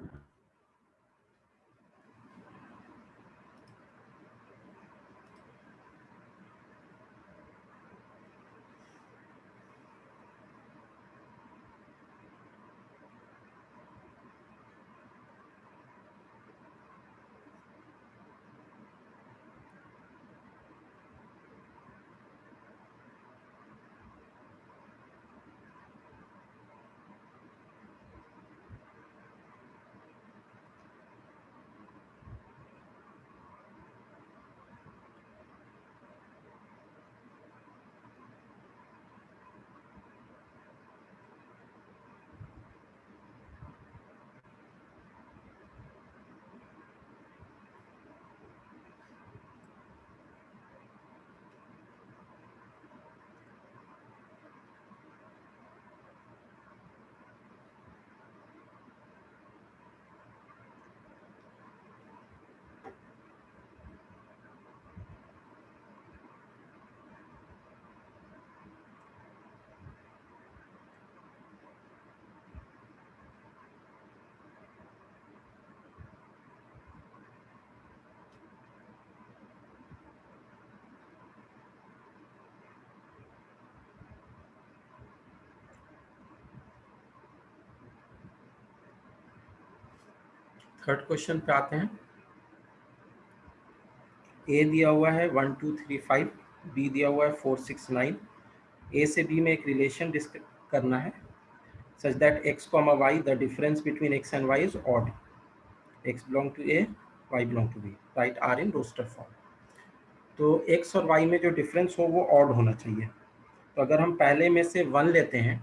Third question पे आते हैं। ए दिया हुआ है 1, 2, 3, 5, बी दिया हुआ है 4, 6, 9। ए से बी में एक रिलेशन डिस्कस करना है such that x, y the difference between x and y is odd. x belong to a, y belong to b. Write r in roster form. तो x और y में जो डिफरेंस हो वो ऑड होना चाहिए। तो अगर हम पहले में से 1 लेते हैं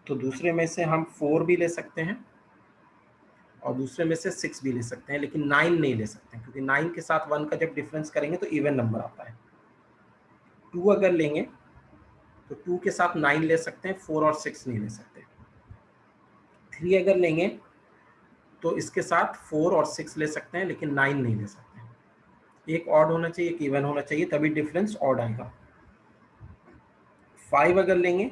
तो दूसरे में से हम 4 भी ले सकते हैं और दूसरे में से 6 भी ले सकते हैं, लेकिन 9 नहीं ले सकते क्योंकि 9 के साथ 1 का जब डिफरेंस करेंगे तो इवन नंबर आता है। 2 अगर लेंगे तो 2 के साथ 9 ले सकते हैं, 4 और 6 नहीं ले सकते। 3 अगर लेंगे तो इसके साथ 4 और 6 ले सकते हैं लेकिन 9 नहीं ले सकते। एक ऑड होना चाहिए, एक इवन होना चाहिए, तभी डिफरेंस ऑड आएगा। 5 अगर लेंगे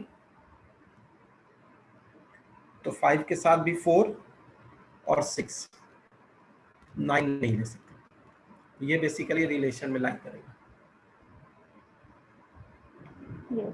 तो 5 के साथ भी 4 और 6, 9 नहीं ले सकते। ये बेसिकली रिलेशन में लाई करेगा। Yes.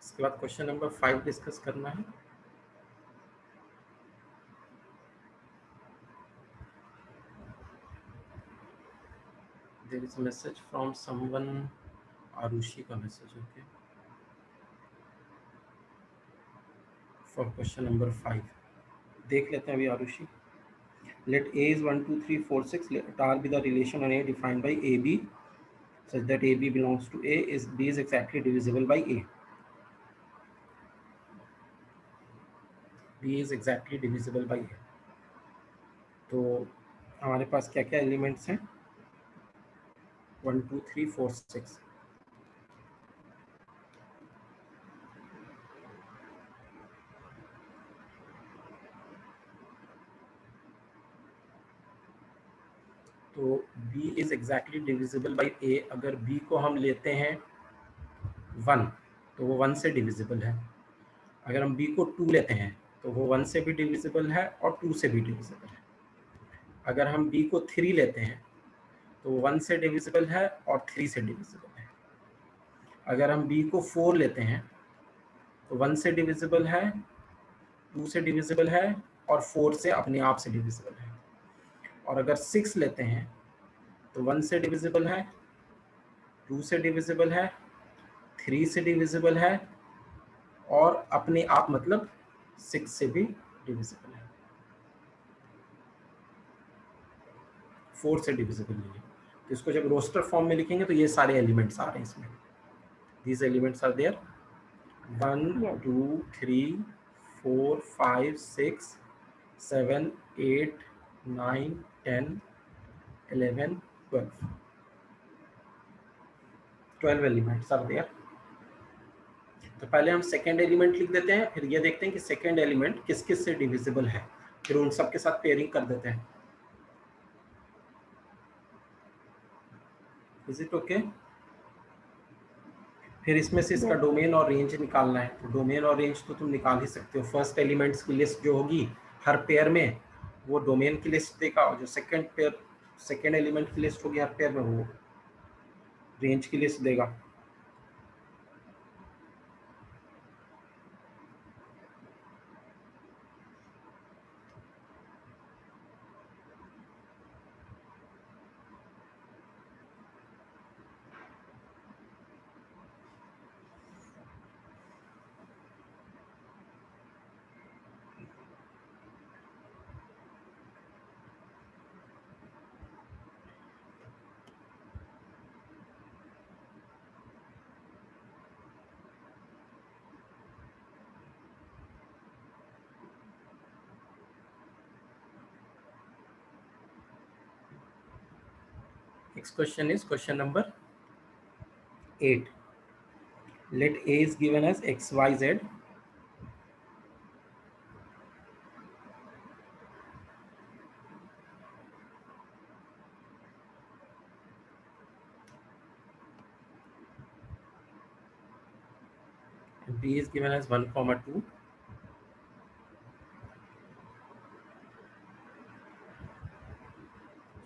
इसके बाद क्वेश्चन नंबर 5 डिस्कस करना है। There is a message from someone, Arushi का message, okay, for question number 5। देख लेते हैं अभी Arushi. Let A is 1 2 3 4 6, let R be the relation on A defined by AB such that AB belongs to A is B is exactly divisible by A. B is exactly divisible by A. तो हमारे पास क्या क्या elements हैं? 1 2 3 4 6। तो B is exactly divisible by A, अगर B को हम लेते हैं 1 तो वो 1 से डिविजिबल है। अगर हम B को 2 लेते हैं तो वो 1 से भी डिविजिबल है और 2 से भी डिविजिबल है। अगर हम B को 3 लेते हैं तो वो 1 से डिविजिबल है और 3 से डिविजिबल है। अगर हम B को 4 लेते हैं तो 1 से डिविजिबल है, 2 से डिविजिबल है और 4 से अपने आप से डिविजिबल है। और अगर 6 लेते हैं तो 1 से डिविजिबल है, 2 से डिविजिबल है, 3 से डिविजिबल है और अपने आप मतलब 6 से भी डिविजिबल है, 4 से डिविजिबल नहीं है। तो इसको जब रोस्टर फॉर्म में लिखेंगे तो ये सारे एलिमेंट्स आ रहे हैं इसमें। These elements are there 1 2 3 4 5 6 7 8 9 10 11 12 elements are there. तो पहले हम सेकेंड एलिमेंट लिख देते हैं, फिर ये देखते हैं कि सेकेंड एलिमेंट किस किस से डिविजिबल है, फिर उन सब के साथ पेयरिंग कर देते हैं। Is it okay? फिर इसमें से इसका डोमेन और रेंज निकालना है। तो डोमेन और रेंज तो तुम निकाल ही सकते हो। फर्स्ट एलिमेंट्स की लिस्ट जो होगी हर पेयर में वो डोमेन की लिस्ट देगा, और जो सेकेंड एलिमेंट की लिस्ट होगी हर पेयर में वो रेंज की लिस्ट देगा। Next question is question number 8. Let A is given as x, y, z. And B is given as 1, 2.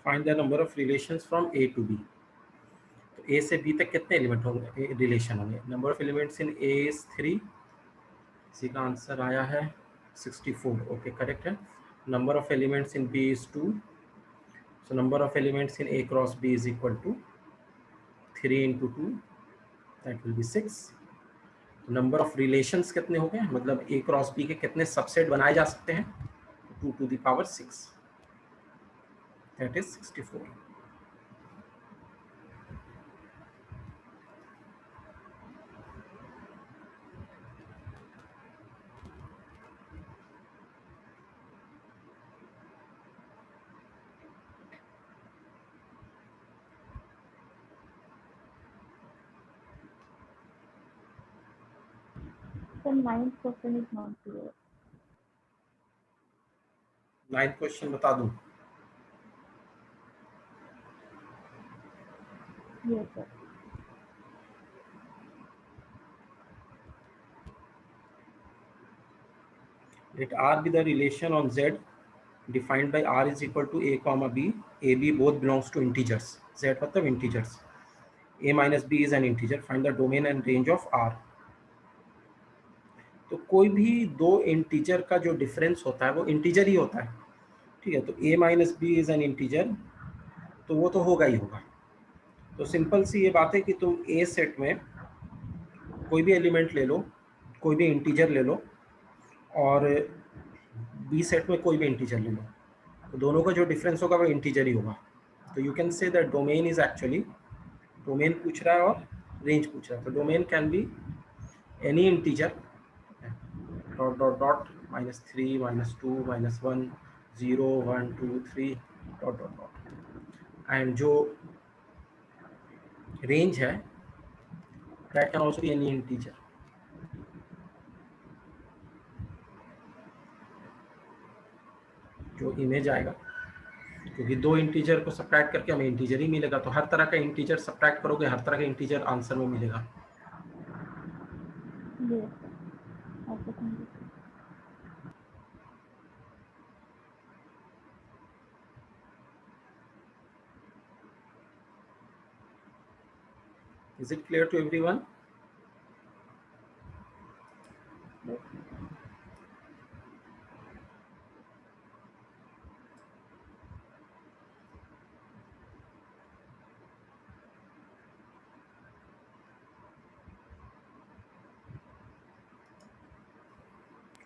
Find the number of relations from A to B. तो A से B तक कितने element होंगे, relation होंगे? Number of elements in A is 3। इसी का answer आया है 64। ओके, करेक्ट है। Number of elements in B is 2। So number of elements in A cross B is equal to 3 into 2, that will be 6. Number of relations कितने हो गए, मतलब A cross B के कितने सबसेट बनाए जा सकते हैं? 2 to the power 6, that is 64. The ninth question is not clear. 9th question बता दूं? Yes, sir. Let R be the relation on Z defined by R is equal to A comma B. A, B both belongs to integers. Z मतलब integers. A minus B is an integer. Find the domain and range of R. तो कोई भी दो integer का जो difference होता है वो इंटीजर ही होता है, ठीक है। तो a minus B is an integer, तो वो तो होगा ही होगा। तो सिंपल सी ये बात है कि तुम ए सेट में कोई भी एलिमेंट ले लो, कोई भी इंटीजर ले लो, और बी सेट में कोई भी इंटीजर ले लो, तो दोनों का जो डिफरेंस होगा वो इंटीजर ही होगा। तो you can say that domain is actually, domain पूछ रहा है और रेंज पूछ रहा है, तो domain can be any integer dot dot dot -3 -2 -1 0 1 2 3 dot dot dot, and जो रेंज है that can also be any integer। जो इमेज आएगा, क्योंकि दो इंटीजर को सब्ट्रैक्ट करके हमें इंटीजर ही मिलेगा, तो हर तरह का इंटीजर सब्ट्रैक्ट करोगे, हर तरह का इंटीजर आंसर में मिलेगा। Yes. Okay, thank you. Is it clear to everyone?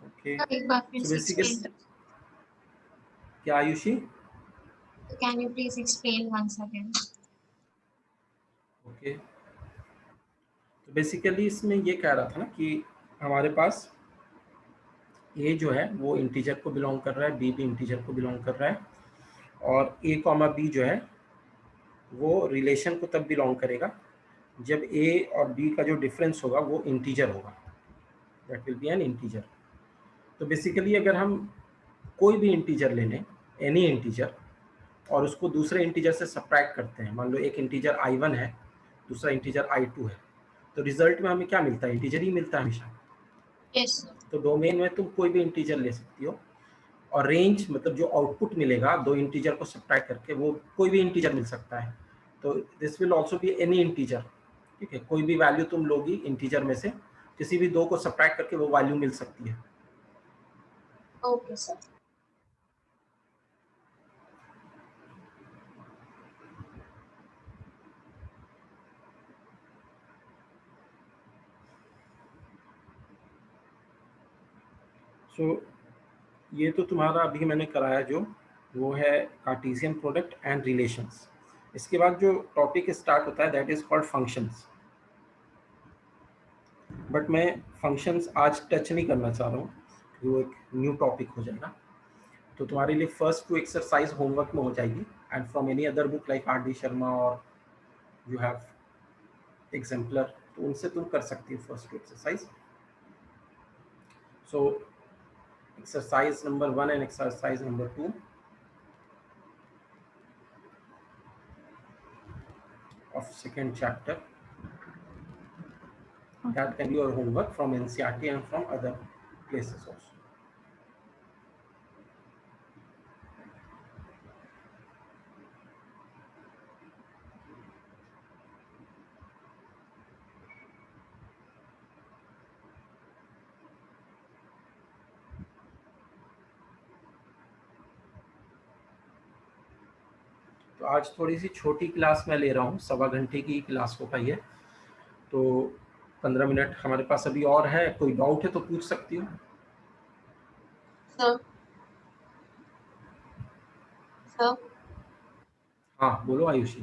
Okay. एक बार फिर So से basically, explain. क्या Ayushi? Can you please explain once again? Okay, तो बेसिकली इसमें ये कह रहा था ना कि हमारे पास ए जो है वो इंटीजर को बिलोंग कर रहा है, बी भी इंटीजर को बिलोंग कर रहा है, और ए कॉमा बी जो है वो रिलेशन को तब बिलोंग करेगा जब ए और बी का जो डिफरेंस होगा वो इंटीजर होगा, that will be N integer. तो बेसिकली अगर हम कोई भी इंटीजर ले लें, एनी इंटीजर, और उसको दूसरे इंटीजर से सब्ट्रैक्ट करते हैं, मान लो एक इंटीजर i1 है, दूसरा इंटीजर i2 है, तो रिजल्ट में हमें क्या मिलता है? इंटीजर ही मिलता है हमेशा। Yes, sir. तो डोमेन में तुम कोई भी इंटीजर ले सकती हो, और रेंज मतलब जो आउटपुट मिलेगा दो इंटीजर को सब्ट्रैक्ट करके वो कोई भी इंटीजर मिल सकता है। तो this will also be any integer, ठीक है। कोई भी वैल्यू तुम लोगी इंटीजर में से, किसी भी दो को सब्ट्रैक्ट करके वो वैल्यू मिल सकती है। Okay, sir. सो ये तो तुम्हारा अभी मैंने कराया जो वो है कार्टेशियन प्रोडक्ट एंड रिलेशंस। इसके बाद जो टॉपिक स्टार्ट होता है that is called functions, but मैं फंक्शंस आज टच नहीं करना चाह रहा हूँ, वो एक न्यू टॉपिक हो जाएगा। तो तुम्हारे लिए फर्स्ट टू एक्सरसाइज होमवर्क में हो जाएगी, and from any other book like R D Sharma और यू हैव एग्जाम्पलर, तो उनसे तुम कर सकती हो first two exercise. So exercise number 1 and exercise number 2 of second chapter, that can be your homework from NCERT and from other places also. तो आज थोड़ी सी छोटी क्लास मैं ले रहा हूँ, 1.25 घंटे की क्लास होगा ये, तो 15 मिनट हमारे पास अभी और है। कोई डाउट है तो पूछ सकती हूँ। Sir. Sir. हाँ बोलो आयुषी।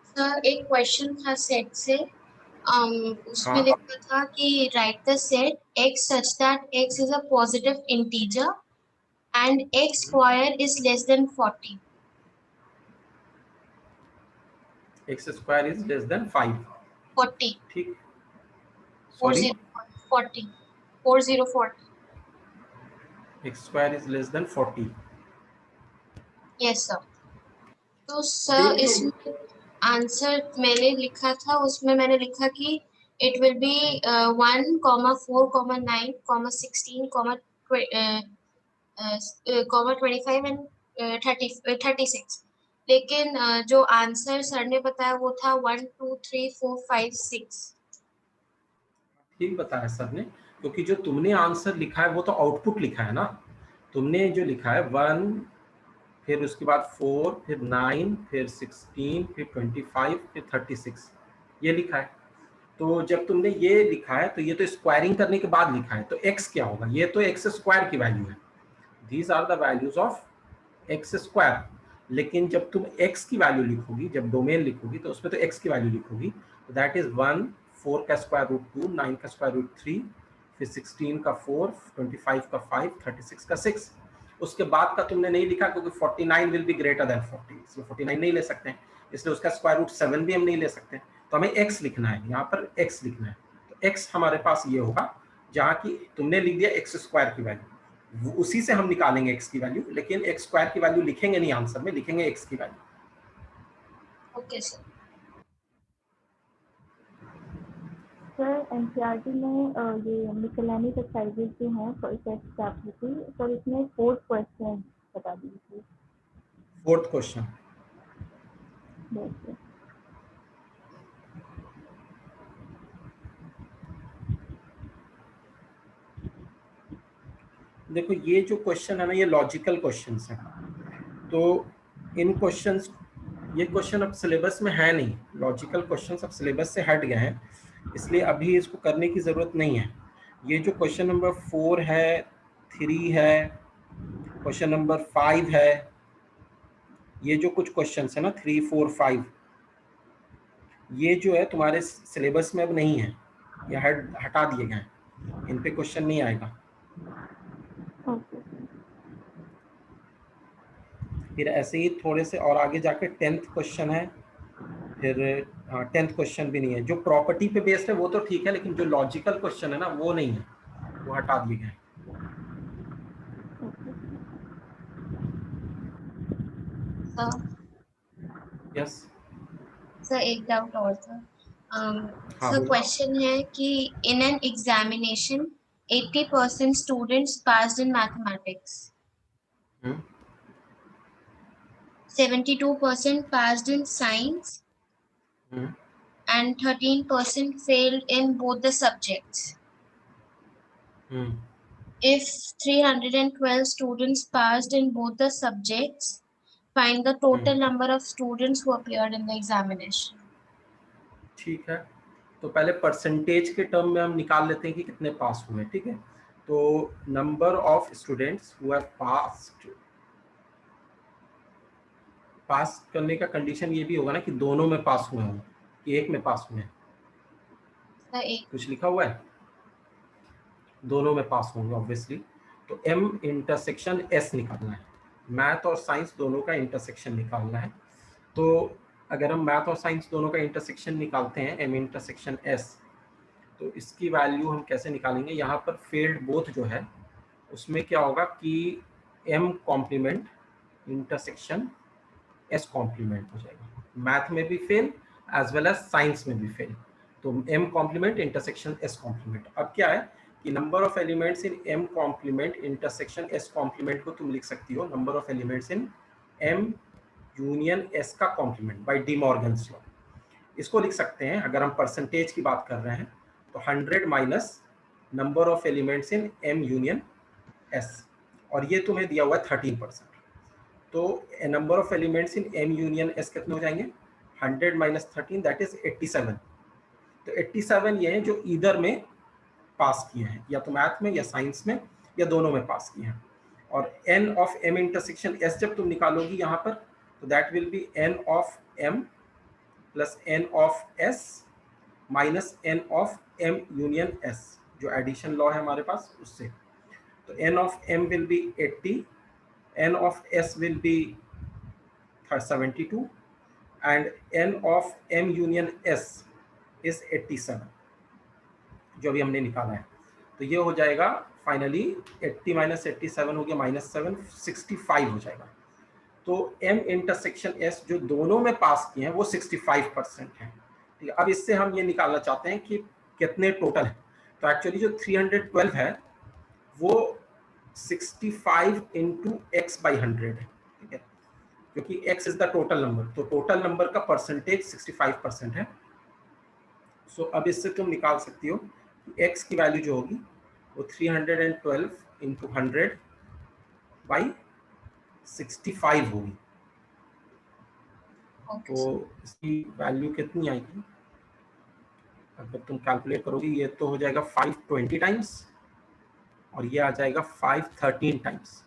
सर एक क्वेश्चन था सेट से, उसमें हाँ, लिखा था कि right the set x such that x is a positive integer and x square is less than 40. x square is less than 5, 40. ठीक। 40. Sorry, 40. 4040. x square is less than 40। Yes sir. तो sir देख लो, इसमें answer मैंने लिखा था, उसमें मैंने लिखा कि इट विल बी 1, 4, 9, 16, 25 एंड 36, लेकिन जो आंसर सर ने बताया वो था 1 2 3 4 5 6। ठीक बताया सर ने, क्योंकि जो तुमने आंसर लिखा है वो तो आउटपुट लिखा है ना। तुमने जो लिखा है 1, फिर उसके बाद 4, फिर 9, फिर 16, फिर 25, फिर 36, ये लिखा है। तो जब तुमने ये लिखा है तो ये तो स्क्वायरिंग करने के बाद लिखा है, तो x क्या होगा? ये तो x स्क्वायर की वैल्यू है। These are the values of x square. लेकिन जब तुम x की वैल्यू लिखोगी, जब डोमेन लिखोगी, तो उसमें तो x की वैल्यू लिखोगी, तो दैट इज 1, 4 का स्क्वायर रूट 2, 9 का स्क्वायर रूट 3, फिर 16 का 4, 25 का 5, 36 का 6। उसके बाद का तुमने नहीं लिखा क्योंकि 49 विल बी ग्रेटर देन 40, इसलिए 49 नहीं ले सकते हैं, इसलिए उसका स्क्वायर रूट 7 भी हम नहीं ले सकते। तो हमें x लिखना है, यहाँ पर x लिखना है। तो x हमारे पास ये होगा, जहाँ की तुमने लिख दिया x स्क्वायर की वैल्यू, उसी से हम निकालेंगे x की वैल्यू, लेकिन x स्क्वायर की वैल्यू लिखेंगे नहीं आंसर में, लिखेंगे x की value. Okay sir. Sir NCERT में ये मिसलेनियस एक्सरसाइजेज जो हैं फॉर टेस्ट स्टेबिलिटी, सर इसमें 4th क्वेश्चन बता दीजिए। 4th क्वेश्चन, देखिए देखो ये जो क्वेश्चन है ना, ये लॉजिकल क्वेश्चंस हैं। तो इन क्वेश्चंस, ये क्वेश्चन अब सिलेबस में है नहीं, लॉजिकल क्वेश्चंस अब सिलेबस से हट गए हैं, इसलिए अभी इसको करने की ज़रूरत नहीं है। ये जो क्वेश्चन नंबर 4 है, 3 है, क्वेश्चन नंबर 5 है, ये जो कुछ क्वेश्चंस है ना 3, 4, 5, ये जो है तुम्हारे सिलेबस में अब नहीं है, ये हटा दिए गए हैं, इन पे क्वेश्चन नहीं आएगा। ओके फिर ऐसे ही थोड़े से और आगे जाके 10th क्वेश्चन है, फिर 10th क्वेश्चन भी नहीं है। जो प्रॉपर्टी पे बेस्ड है वो तो ठीक है, लेकिन जो लॉजिकल क्वेश्चन है ना वो नहीं है, वो हटा दिए गए। यस सर एक डाउट और था। हाँ सर क्वेश्चन है कि in an examination 80% students passed in mathematics, 72% passed in science, and 13% failed in both the subjects. If 312 students passed in both the subjects, find the total number of students who appeared in the examination. ठीक है, तो पहले percentage के term में हम निकाल लेते हैं कि कितने पास हुए। ठीक है, तो number of students who have passed, pass करने का कंडीशन ये भी होगा ना कि दोनों में पास हुए हों कि एक में पास हुए हैं। कुछ लिखा हुआ है, दोनों में पास होंगे ऑब्वियसली। तो m इंटरसेक्शन s निकालना है, मैथ और साइंस दोनों का इंटरसेक्शन निकालना है। तो अगर हम मैथ और साइंस दोनों का इंटरसेक्शन निकालते हैं m इंटरसेक्शन s, तो इसकी वैल्यू हम कैसे निकालेंगे? यहाँ पर फेल्ड बोथ जो है उसमें क्या होगा कि m complement intersection s complement हो जाएगा। मैथ में भी fail as well as science में भी फेल, तो m complement intersection s complement. अब क्या है कि number of elements in m complement intersection s complement को तुम लिख सकती हो number of elements in m union s का complement by De Morgan's law. इसको लिख सकते हैं, अगर हम परसेंटेज की बात कर रहे हैं तो 100 minus number of elements in m union s, और ये तुम्हें दिया हुआ है 13%। तो number of elements in m union s कितने हो जाएंगे? 100 माइनस 13 दैट इज 87। तो 87 ये हैं जो ईदर में पास किए हैं, या तो मैथ में या साइंस में या दोनों में पास किए हैं। और n of m intersection s जब तुम निकालोगी यहाँ पर, तो that will be n of m plus n of s minus n of m union s, जो एडिशन लॉ है हमारे पास उससे। तो n of m will be 80, n of s will be 72 and n of m union s is 87, जो अभी हमने निकाला है। तो ये हो जाएगा फाइनली 80 माइनस 87 हो गया -7, 65 हो जाएगा। तो m इंटरसेक्शन s जो दोनों में पास किए हैं वो 65% है। ठीक है, अब इससे हम ये निकालना चाहते हैं कि कितने टोटल है। तो एक्चुअली जो 312 है वो 65 इंटू x बाई 100 है। ठीक है, क्योंकि x is the total number, तो टोटल नंबर का परसेंटेज 65% है। सो अब इससे तुम निकाल सकती हो x की वैल्यू जो होगी वो 312 इंटू 100 बाई 65 होगी। Okay, तो इसकी वैल्यू कितनी आएगी अगर तुम कैलकुलेट करोगे? ये तो हो जाएगा 520 टाइम्स और ये आ जाएगा 513 टाइम्स,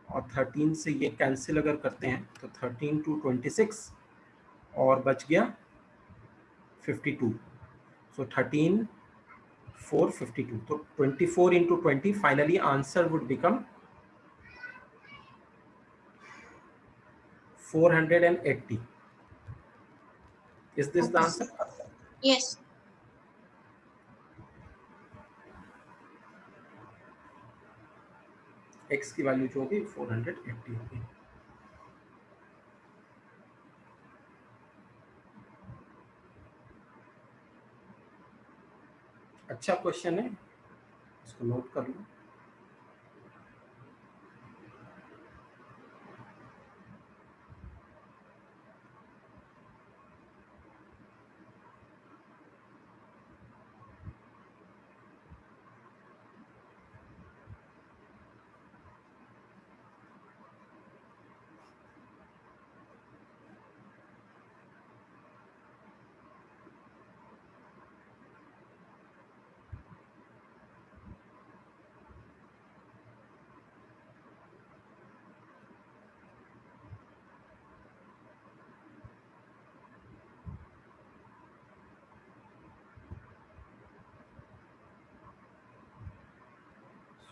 और 13 से ये कैंसिल अगर करते हैं तो 13 टू 26 और बच गया 52। सो 13 4 52, तो 24 into 20, finally answer would become 480। Is this the okay. Answer? Yes. x की वैल्यू जो होगी 480 होगी। अच्छा क्वेश्चन है, इसको नोट कर लो।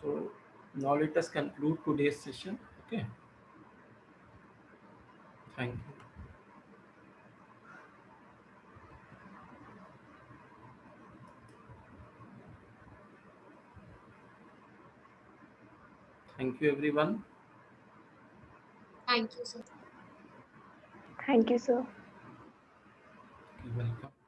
So now let us conclude today's session. Okay. Thank you. Thank you, everyone. Thank you, sir. Thank you, sir.